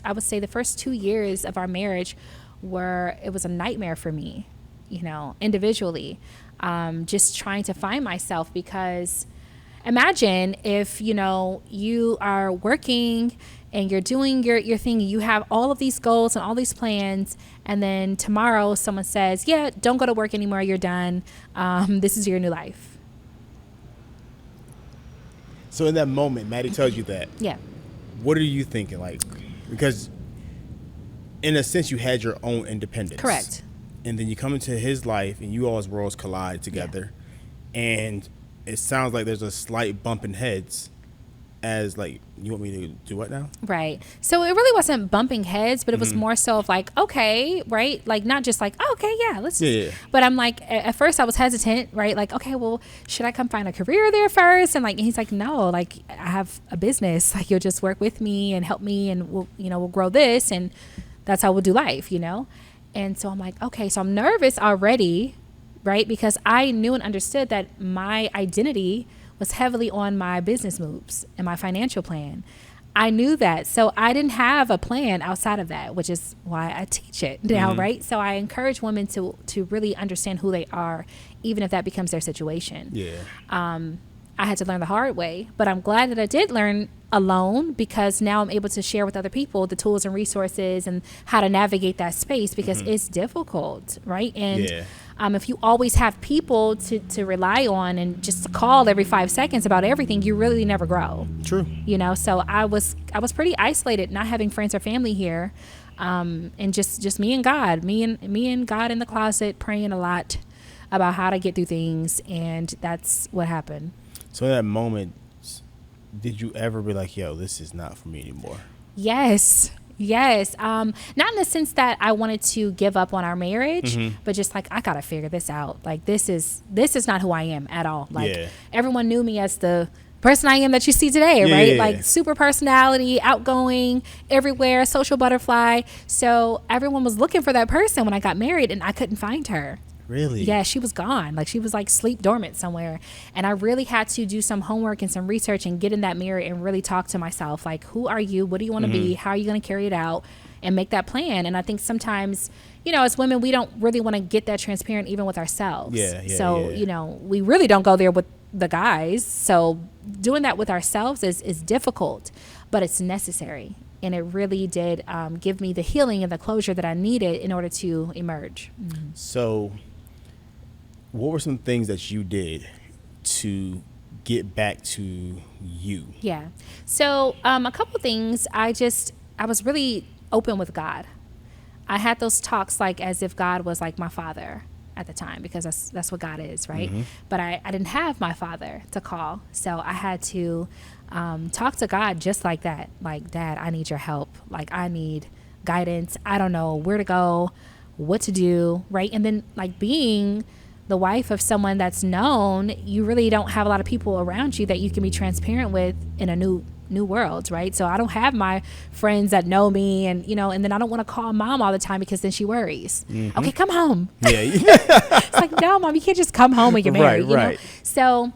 I would say the first 2 years of our marriage it was a nightmare for me, individually, just trying to find myself, because imagine if, you are working and you're doing your thing, you have all of these goals and all these plans, and then tomorrow someone says, yeah, don't go to work anymore, you're done. This is your new life. So in that moment, Maddy tells you that. Yeah. What are you thinking? Like, because in a sense, you had your own independence. Correct. And then you come into his life and you all's worlds collide together. Yeah. And it sounds like there's a slight bump in heads as like, you want me to do what now? Right. So it really wasn't bumping heads, but it was more so of like, okay, right? Like not just like, oh, okay, yeah, let's just. But I'm like, at first I was hesitant, right? Like, okay, well, should I come find a career there first? And like, he's like, no, like I have a business, like you'll just work with me and help me and we'll grow this, and that's how we'll do life, And so I'm like, okay, so I'm nervous already, right? Because I knew and understood that my identity was heavily on my business moves and my financial plan. I knew that. So I didn't have a plan outside of that, which is why I teach it now, right? So I encourage women to really understand who they are, even if that becomes their situation. Yeah. I had to learn the hard way, but I'm glad that I did learn alone, because now I'm able to share with other people the tools and resources and how to navigate that space, because it's difficult, right? And if you always have people to rely on and just call every 5 seconds about everything, you really never grow. True. So I was pretty isolated, not having friends or family here, and just me and God, me and God in the closet, praying a lot about how to get through things, and that's what happened. So in that moment, did you ever be like, yo, this is not for me anymore? Yes. Not in the sense that I wanted to give up on our marriage, but just like, I got to figure this out. Like, this is not who I am at all. Like, everyone knew me as the person I am that you see today, right? Like, super personality, outgoing, everywhere, social butterfly. So everyone was looking for that person when I got married, and I couldn't find her. Really? Yeah, she was gone. Like, she was like sleep dormant somewhere. And I really had to do some homework and some research and get in that mirror and really talk to myself. Like, who are you? What do you want to be? How are you going to carry it out? And make that plan. And I think sometimes, as women, we don't really want to get that transparent even with ourselves. So, we really don't go there with the guys. So doing that with ourselves is difficult, but it's necessary. And it really did give me the healing and the closure that I needed in order to emerge. So what were some things that you did to get back to you? Yeah. So a couple things. I was really open with God. I had those talks like as if God was like my father at the time, because that's what God is, right? But I didn't have my father to call. So I had to talk to God just like that. Like, Dad, I need your help. Like, I need guidance. I don't know where to go, what to do, right? And then like being the wife of someone that's known, you really don't have a lot of people around you that you can be transparent with in a new world, right? So I don't have my friends that know me, and and then I don't want to call mom all the time because then she worries. Okay, come home. Yeah. It's like, no, mom, you can't just come home when you're married. Right. So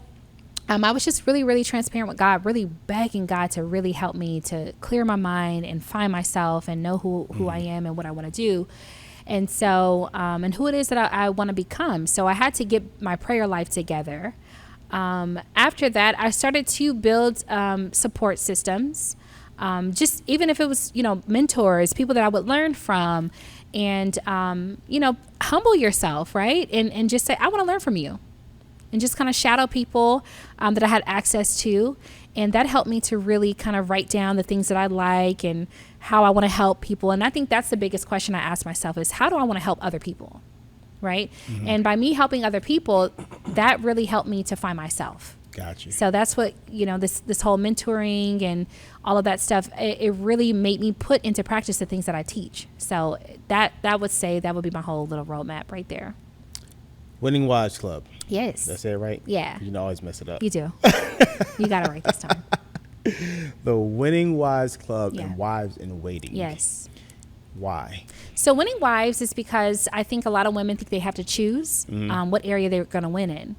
I was just really, really transparent with God, really begging God to really help me to clear my mind and find myself and know who I am and what I want to do. And so, and who it is that I want to become. So I had to get my prayer life together. After that, I started to build support systems, just even if it was, mentors, people that I would learn from, and, humble yourself, right? And just say, I want to learn from you. And just kind of shadow people that I had access to. And that helped me to really kind of write down the things that I like and how I want to help people. And I think that's the biggest question I ask myself is, how do I want to help other people? Right. Mm-hmm. And by me helping other people, that really helped me to find myself. Gotcha. So that's what, this whole mentoring and all of that stuff, it really made me put into practice the things that I teach. So that would be my whole little roadmap right there. Winning Wives Club. Yes. That's it, right? Yeah. You can always mess it up. You do. You got it right this time. The Winning Wives Club and Wives in Waiting. Yes. Why? So Winning Wives is because I think a lot of women think they have to choose what area they're going to win in.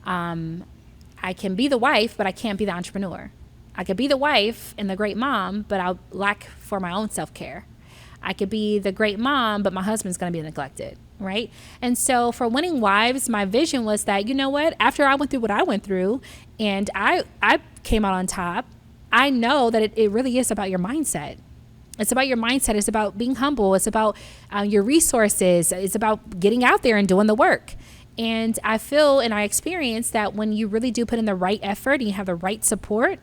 I can be the wife, but I can't be the entrepreneur. I could be the wife and the great mom, but I'll lack for my own self-care. I could be the great mom, but my husband's going to be neglected, right? And so for Winning Wives, my vision was that, you know what, after I went through what I went through and I came out on top, I know that it really is about your mindset. It's about your mindset. It's about being humble. It's about your resources. It's about getting out there and doing the work. And I feel and I experience that when you really do put in the right effort and you have the right support,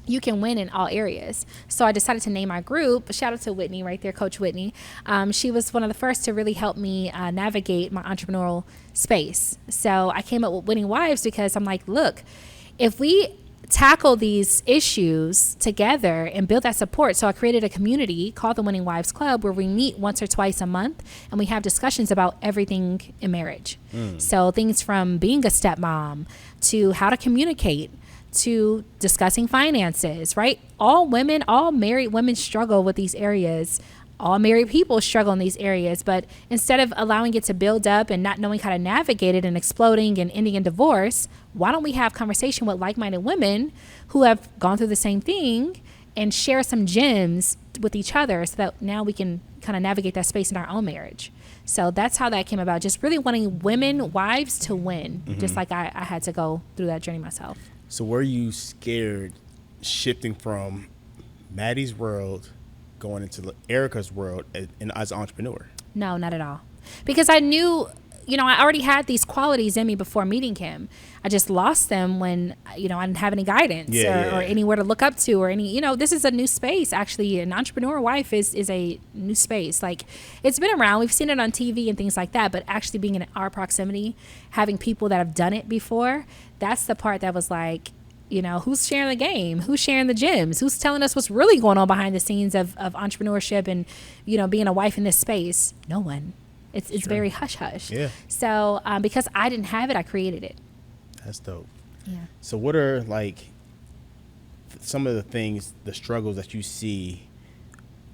you can win in all areas. So I decided to name my group. Shout out to Whitney right there, Coach Whitney. She was one of the first to really help me navigate my entrepreneurial space. So I came up with Winning Wives because I'm like, look, if we tackle these issues together and build that support. So I created a community called the Winning Wives Club where we meet once or twice a month and we have discussions about everything in marriage. So things from being a stepmom to how to communicate to discussing finances, right? All married women struggle with these areas. All married people struggle in these areas, but instead of allowing it to build up and not knowing how to navigate it and exploding and ending in divorce, why don't we have conversation with like-minded women who have gone through the same thing and share some gems with each other so that now we can kind of navigate that space in our own marriage. So that's how that came about, just really wanting wives to win, just like I had to go through that journey myself. So were you scared shifting from Maddy's world going into Aarika's world as an entrepreneur? No, not at all. Because I knew, I already had these qualities in me before meeting him. I just lost them when, I didn't have any guidance or anywhere to look up to or any, this is a new space. Actually, an entrepreneur wife is a new space. Like, it's been around. We've seen it on TV and things like that. But actually being in our proximity, having people that have done it before, that's the part that was like, who's sharing the game? Who's sharing the gems? Who's telling us what's really going on behind the scenes of entrepreneurship and, being a wife in this space? No one. It's very hush-hush. Yeah. So because I didn't have it, I created it. That's dope. Yeah. So what are some of the struggles that you see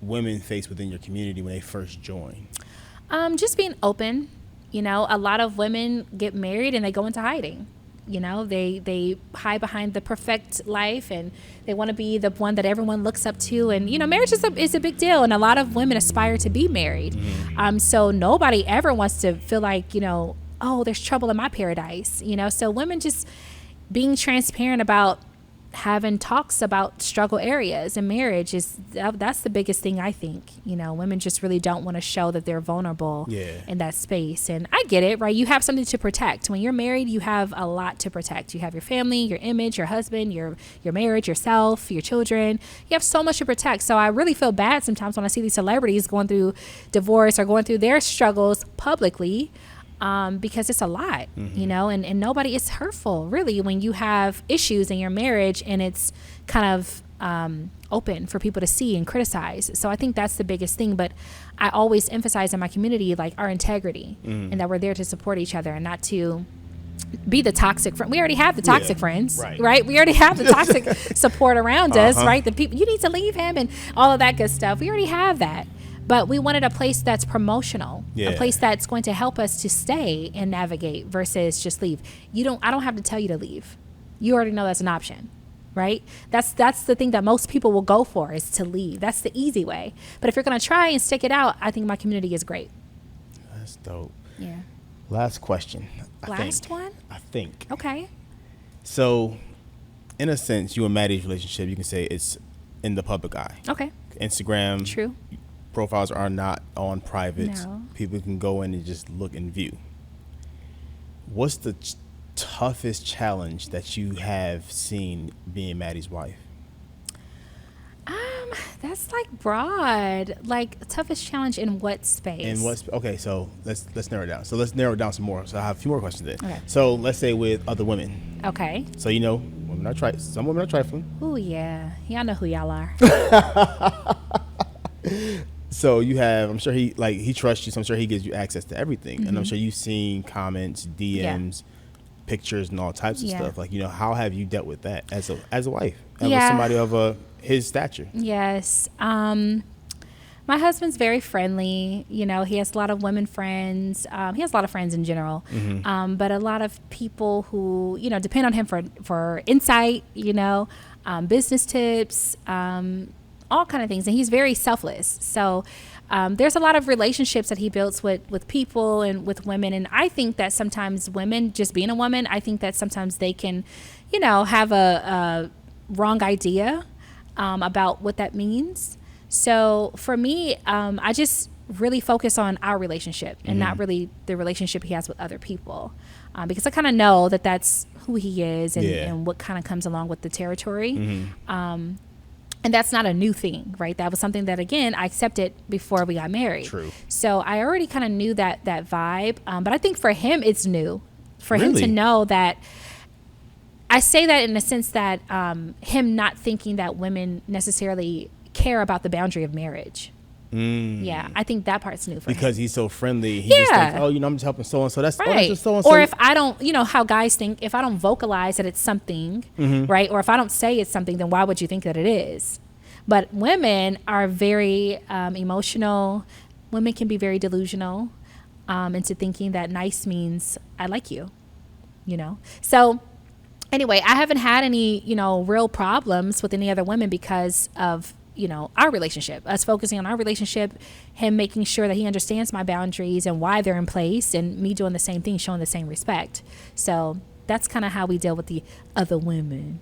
women face within your community when they first join? Just being open. A lot of women get married and they go into hiding. They hide behind the perfect life and they want to be the one that everyone looks up to. And, marriage is a big deal. And a lot of women aspire to be married. So nobody ever wants to feel like, oh, there's trouble in my paradise. So women just being transparent about having talks about struggle areas in marriage that's the biggest thing. I think women just really don't want to show that they're vulnerable in that space. And I get it, right? You have something to protect. When you're married, you have a lot to protect. You have your family, your image, your husband, your marriage, yourself, your children. You have so much to protect. So I really feel bad sometimes when I see these celebrities going through divorce or going through their struggles publicly. Because it's a lot, and nobody is hurtful really when you have issues in your marriage and it's kind of open for people to see and criticize. So I think that's the biggest thing. But I always emphasize in my community, like, our integrity and that we're there to support each other and not to be the toxic friend. We already have the toxic friends, right? We already have the toxic support around us, right? The people, you need to leave him and all of that good stuff. We already have that. But we wanted a place that's promotional, a place that's going to help us to stay and navigate versus just leave. I don't have to tell you to leave. You already know that's an option. Right? That's the thing that most people will go for, is to leave. That's the easy way. But if you're going to try and stick it out, I think my community is great. That's dope. Yeah. Last question. I think. Okay. So, in a sense, you and Maddy's relationship, you can say it's in the public eye. Okay. Instagram. True. Profiles are not on private. No. People can go in and just look and view. What's the toughest challenge that you have seen being Maddy's wife? That's like broad. Like, toughest challenge in what space? Okay, so let's narrow it down. So let's narrow it down some more. So I have a few more questions then. Okay. So let's say with other women. Okay. So some women are trifling. Oh yeah, y'all know who y'all are. So you have, I'm sure he trusts you, so I'm sure he gives you access to everything, and I'm sure you've seen comments, DMs. Pictures and all types of stuff. Like, how have you dealt with that as a wife and with somebody of his stature? Yes. My husband's very friendly. He has a lot of women friends. He has a lot of friends in general. But a lot of people who, depend on him for insight, business tips, all kind of things. And he's very selfless. So there's a lot of relationships that he builds with people and with women. And I think that sometimes women, just being a woman, I think that sometimes they can, have a wrong idea about what that means. So for me, I just really focus on our relationship and not really the relationship he has with other people. Because I kind of know that that's who he is and what kind of comes along with the territory. And that's not a new thing, right? That was something that, again, I accepted before we got married. True. So I already kind of knew that vibe. But I think for him, it's new. For him to know that, I say that in the sense that him not thinking that women necessarily care about the boundary of marriage. Yeah, I think that part's new for him. Because he's so friendly. He just thinks, I'm just helping so-and-so. That's just so-and-so. Or if I don't, how guys think, if I don't vocalize that it's something, right? Or if I don't say it's something, then why would you think that it is? But women are very emotional. Women can be very delusional into thinking that nice means I like you, So anyway, I haven't had any, real problems with any other women because of our relationship, us focusing on our relationship, him making sure that he understands my boundaries and why they're in place, and me doing the same thing, showing the same respect. So that's kind of how we deal with the other women.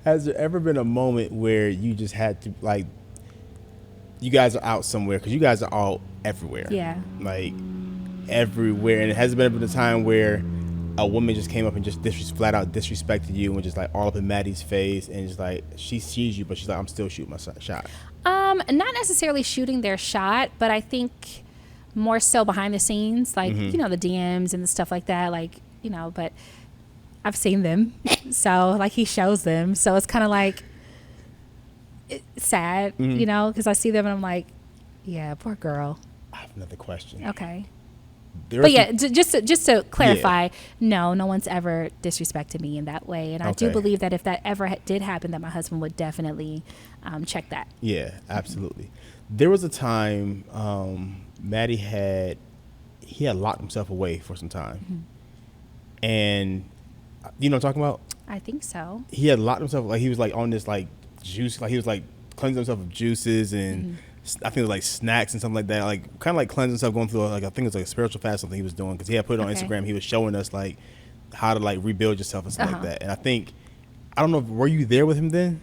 Has there ever been a moment where you just had to, like, you guys are out somewhere, because you guys are all everywhere. Yeah. Like, everywhere. And it hasn't been a time where a woman just came up and just flat out disrespected you and just like all up in Maddy's face, and just like, she sees you, but she's like, I'm still shooting my shot. Not necessarily shooting their shot, but I think more so behind the scenes, like, the DMs and the stuff like that, like, but I've seen them. So like, he shows them. So it's kind of like, it's sad, because I see them and I'm like, yeah, poor girl. I have another question. Okay. But yeah, just to clarify, no one's ever disrespected me in that way. And I do believe that if that ever did happen, that my husband would definitely check that. Yeah, absolutely. There was a time Maddy had locked himself away for some time. And you know what I'm talking about? I think so. He had locked himself, like he was like on this like juice, like he was like cleansing himself of juices and I think it was like snacks and something like that, like kind of like cleansing himself, going through like, I think it was like a spiritual fast, something he was doing, because he had put it on Instagram. He was showing us like how to like rebuild yourself and stuff like that. And I don't know, were you there with him then?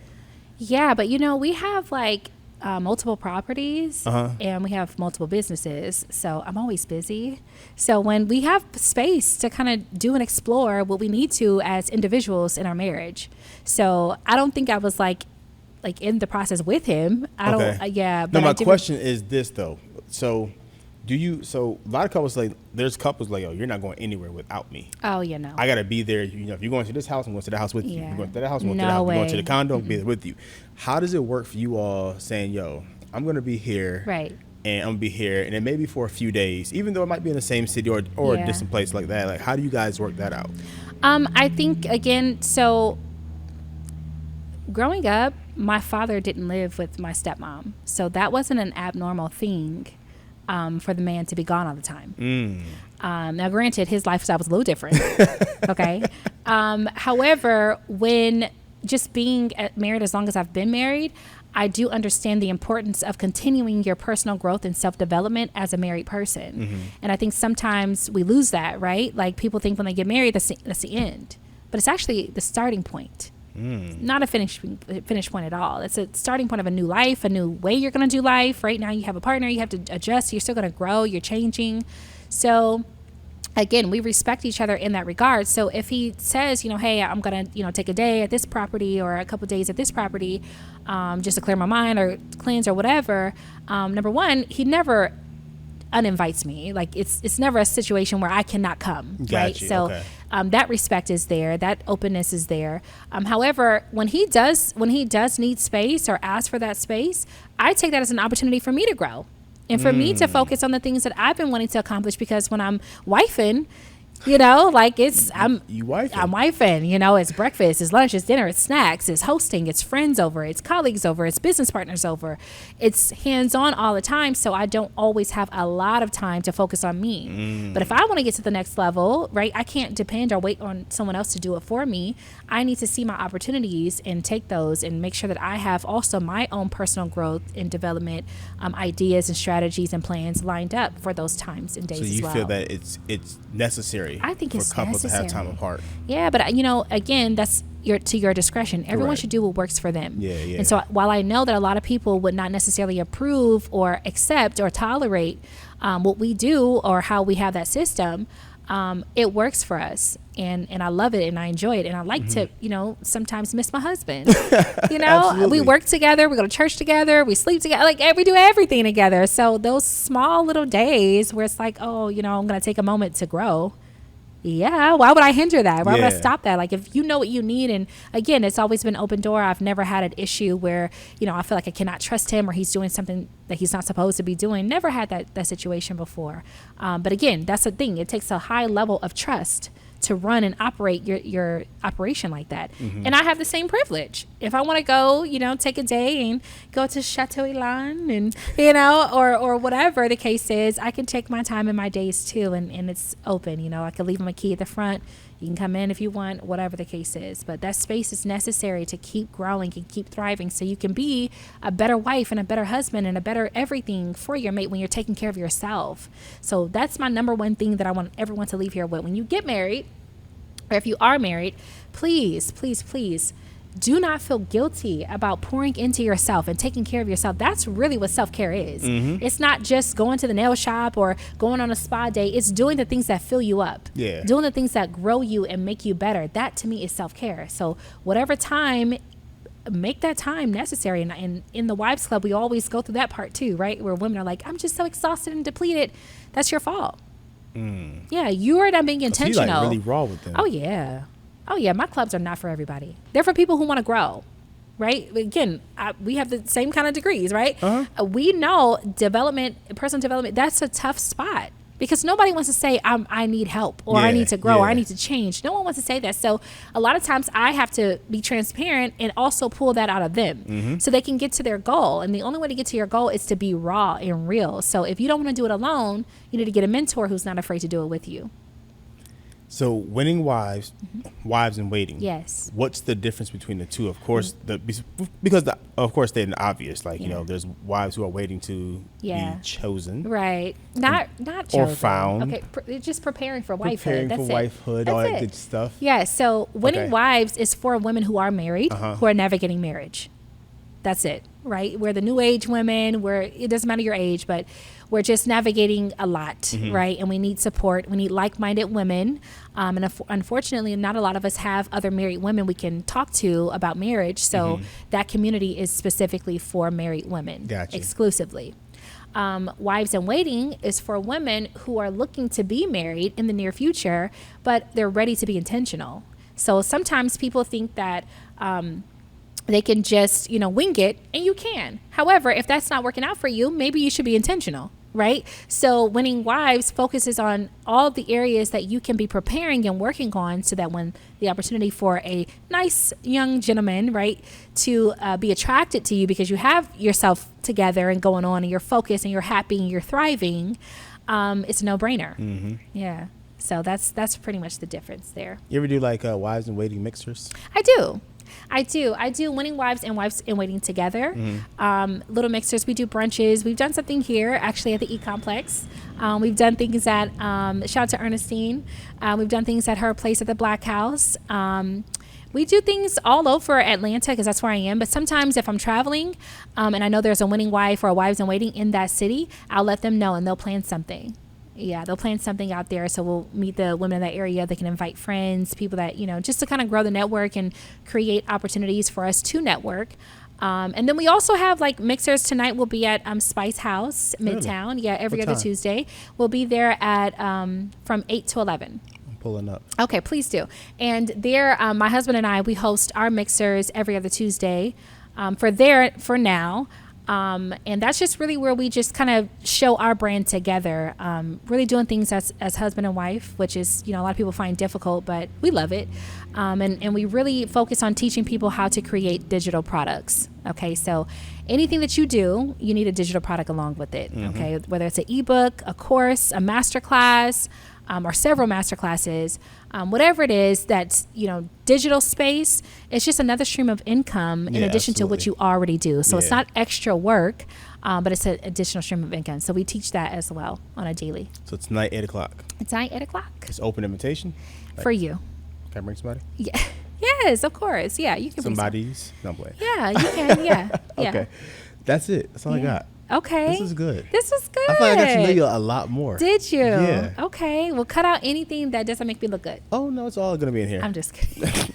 Yeah, but we have like multiple properties and we have multiple businesses, so I'm always busy. So when we have space to kind of do and explore what we need to as individuals in our marriage, so I don't think I was like in the process with him. I don't. Yeah. But no, my question is this though. So So a lot of couples there's couples like, yo, you're not going anywhere without me. Oh, you know. I gotta be there. You know, if you're going to this house, I'm going to the house with you. Yeah. You're going to that house, I'm going to No the house. way. You're going to the condo, I'll be there with you. How does it work for you all saying, yo, I'm going to be here. Right. And I'm going to be here. And it may be for a few days, even though it might be in the same city or a distant place like that. Like, how do you guys work that out? I think, again, so growing up, my father didn't live with my stepmom. So that wasn't an abnormal thing for the man to be gone all the time. Now, granted, his lifestyle was a little different. Okay. However, when just being married as long as I've been married, I do understand the importance of continuing your personal growth and self-development as a married person. And I think sometimes we lose that, right? Like, people think when they get married, that's the end. But it's actually the starting point. Not a finish point at all. It's a starting point of a new life, a new way you're going to do life. Right now you have a partner, you have to adjust, you're still going to grow, you're changing. So again, we respect each other in that regard. So if he says, hey, I'm going to, take a day at this property or a couple days at this property, just to clear my mind or cleanse or whatever, number one, he never uninvites me. Like, it's never a situation where I cannot come. Right. So okay. That respect is there. That openness is there. However, when he does need space or ask for that space, I take that as an opportunity for me to grow and for me to focus on the things that I've been wanting to accomplish, because when I'm wifing, like I'm wifing, it's breakfast, it's lunch, it's dinner, it's snacks, it's hosting, it's friends over, it's colleagues over, it's business partners over. It's hands-on all the time. So I don't always have a lot of time to focus on me. But if I want to get to the next level, right, I can't depend or wait on someone else to do it for me. I need to see my opportunities and take those and make sure that I have also my own personal growth and development ideas and strategies and plans lined up for those times and days as well. So you feel that it's necessary, I think it's for couples necessary to have time apart. Yeah, but again, that's to your discretion. Everyone should do what works for them. Yeah. And so while I know that a lot of people would not necessarily approve or accept or tolerate what we do or how we have that system, it works for us, and I love it and I enjoy it, and I like to sometimes miss my husband. We work together, we go to church together, we sleep together, like we do everything together. So those small little days where it's like, oh, I'm gonna take a moment to grow. Yeah, why would I hinder that? Why would I stop that? Like, if you know what you need, and again, it's always been open door. I've never had an issue where, I feel like I cannot trust him or he's doing something that he's not supposed to be doing. Never had that situation before. But again, that's the thing. It takes a high level of trust to run and operate your operation like that. And I have the same privilege. If I want to go, take a day and go to Chateau Elan and, or whatever the case is, I can take my time in my days too. And it's open, I can leave him a key at the front. You can come in if you want, whatever the case is. But that space is necessary to keep growing and keep thriving so you can be a better wife and a better husband and a better everything for your mate when you're taking care of yourself. So that's my number one thing that I want everyone to leave here with. When you get married, or if you are married, please, please, please do not feel guilty about pouring into yourself and taking care of yourself. That's really what self-care is. It's not just going to the nail shop or going on a spa day. It's doing the things that fill you up. Doing the things that grow you and make you better. That to me is self-care. So whatever time, make that time necessary. And in the Wives Club, we always go through that part too, right? Where women are like, I'm just so exhausted and depleted. That's your fault. Yeah, you are not being intentional. So you really raw with them. Oh yeah, my clubs are not for everybody. They're for people who want to grow, right? Again, we have the same kind of degrees, right? We know personal development, that's a tough spot because nobody wants to say I need help or I need to grow or I need to change. No one wants to say that. So a lot of times I have to be transparent and also pull that out of them so they can get to their goal. And the only way to get to your goal is to be raw and real. So if you don't want to do it alone, you need to get a mentor who's not afraid to do it with you. So winning wives, wives in waiting. Yes. What's the difference between the two? Of course, because of course they're obvious. Like there's wives who are waiting to be chosen. Right. Not chosen. Or found. Okay. Just preparing for wifehood. Preparing That's for wifehood, all that good stuff. Yeah. So winning wives is for women who are married, who are navigating marriage. That's it. Right. We're the new age women. It doesn't matter your age, but we're just navigating a lot, right? And we need support. We need like-minded women. And unfortunately, not a lot of us have other married women we can talk to about marriage. So that community is specifically for married women exclusively. Wives in Waiting is for women who are looking to be married in the near future, but they're ready to be intentional. So sometimes people think that they can just, wing it, and you can. However, if that's not working out for you, maybe you should be intentional, right? So Winning Wives focuses on all the areas that you can be preparing and working on so that when the opportunity for a nice young gentleman, right, to be attracted to you because you have yourself together and going on and you're focused and you're happy and you're thriving, it's a no-brainer. Mm-hmm. Yeah. So that's pretty much the difference there. You ever do like Wives in Waiting mixers? I do Winning Wives and Wives in Waiting together. Mm-hmm. Little mixers. We do brunches. We've done something here actually at the E-Complex. We've done things at, shout out to Ernestine. We've done things at her place at the Black House. We do things all over Atlanta because that's where I am. But sometimes if I'm traveling and I know there's a Winning Wife or a Wives in Waiting in that city, I'll let them know and they'll plan something. Yeah, they'll plan something out there. So we'll meet the women in that area. They can invite friends, people that, just to kind of grow the network and create opportunities for us to network. And then we also have like mixers. Tonight we'll be at Spice House, Midtown. Yeah, every other Tuesday. We'll be there at from 8 to 11. I'm pulling up. Okay, please do. And there, my husband and I, we host our mixers every other Tuesday for now. And that's just really where we just kind of show our brand together, really doing things as husband and wife, which is, a lot of people find difficult, but we love it. And we really focus on teaching people how to create digital products. Okay. So anything that you do, you need a digital product along with it. Mm-hmm. Okay. Whether it's an ebook, a course, a masterclass, or several masterclasses, whatever it is that's, digital space, it's just another stream of income in addition to what you already do. So it's not extra work, but it's an additional stream of income. So we teach that as well on a daily. So it's tonight, 8 o'clock. It's tonight, 8 o'clock. It's open invitation? For you. Can I bring somebody? Yeah. Yes, of course. Yeah, you can Somebody's? No way. Yeah, you can. Yeah. Okay. That's it. That's all I got. Okay. This was good. I feel like I got to know you a lot more. Did you? Yeah. Okay. Well, cut out anything that doesn't make me look good. Oh, no, it's all going to be in here. I'm just kidding.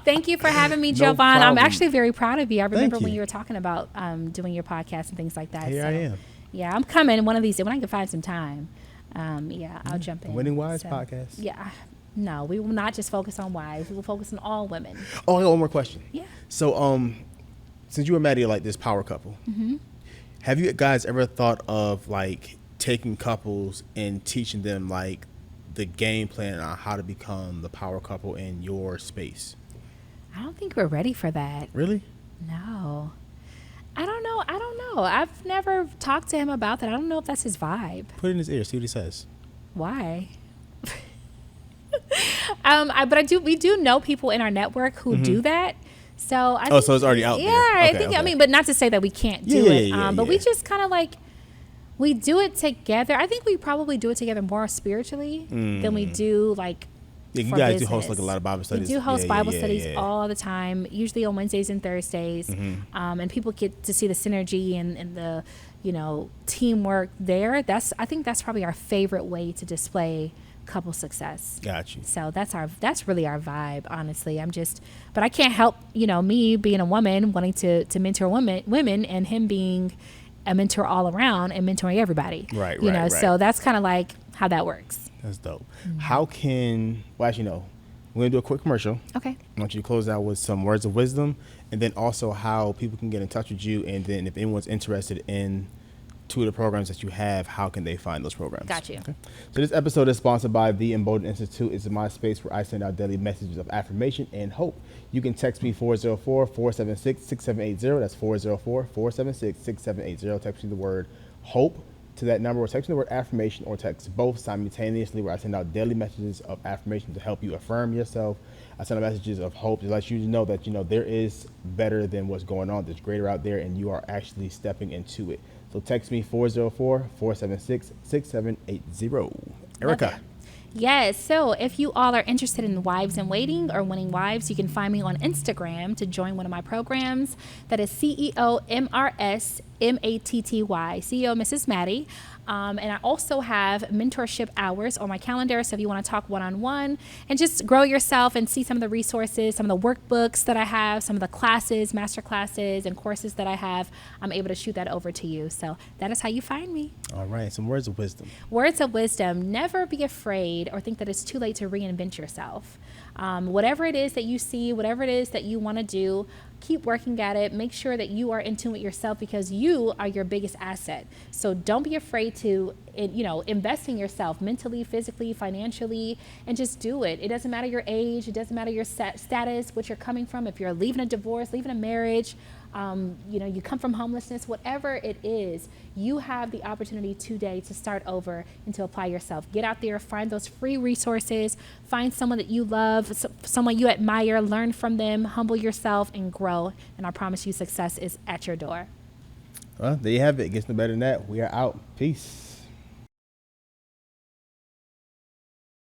Thank you for having me, No Joevan. problem. I'm actually very proud of you. I remember Thank when you you were talking about doing your podcast and things like that. Here I am. Yeah, I'm coming one of these days. When I can find some time, I'll jump in. Winning Wives podcast. Yeah. No, we will not just focus on wives. We will focus on all women. Oh, I got one more question. Yeah. So, since you and Maddy are like this power couple, mm-hmm. have you guys ever thought of like taking couples and teaching them like the game plan on how to become the power couple in your space? I don't think we're ready for that. Really? No. I don't know. I've never talked to him about that. I don't know if that's his vibe. Put it in his ear, see what he says. Why? We do know people in our network who do that. So I think, so it's already out there. Yeah, I mean, but not to say that we can't do it. But we just kind of like, we do it together. I think we probably do it together more spiritually than we do like you for guys business. Do host like a lot of Bible studies. We do host Bible studies all the time, usually on Wednesdays and Thursdays. And people get to see the synergy and the, teamwork there. I think that's probably our favorite way to display couple success. Got you. So that's really our vibe, honestly. But I can't help, me being a woman wanting to mentor women and him being a mentor all around and mentoring everybody. Right. So that's kind of like how that works. That's dope. How can, we're going to do a quick commercial. Okay. I want you to close out with some words of wisdom and then also how people can get in touch with you. And then if anyone's interested in two of the programs that you have, how can they find those programs? Got you. Okay. So this episode is sponsored by the Embolden Institute. It's my space where I send out daily messages of affirmation and hope. You can text me 404-476-6780. That's 404-476-6780. Text me the word hope to that number, or text me the word affirmation, or text both simultaneously, where I send out daily messages of affirmation to help you affirm yourself. I send out messages of hope to let you know that there is better than what's going on. There's greater out there, and you are actually stepping into it. So text me 404-476-6780. Aarika. Yes. So if you all are interested in Wives in Waiting or Winning Wives, you can find me on Instagram to join one of my programs. That is CEOMRS Matty, CEO Mrs. Maddy. And I also have mentorship hours on my calendar. So if you want to talk one-on-one and just grow yourself and see some of the resources, some of the workbooks that I have, some of the classes, master classes, and courses that I have, I'm able to shoot that over to you. So that is how you find me. All right. Some words of wisdom. Words of wisdom. Never be afraid or think that it's too late to reinvent yourself. Whatever it is that you see, whatever it is that you want to do, keep working at it. Make sure that you are in tune with yourself because you are your biggest asset. So don't be afraid to, invest in yourself mentally, physically, financially, and just do it. It doesn't matter your age. It doesn't matter your status, what you're coming from. If you're leaving a divorce, leaving a marriage, you come from homelessness, whatever it is, you have the opportunity today to start over and to apply yourself. Get out there, find those free resources, find someone that you love, someone you admire, learn from them, humble yourself, and grow. And I promise you success is at your door. Well, there you have it. It gets no better than that. We are out. Peace.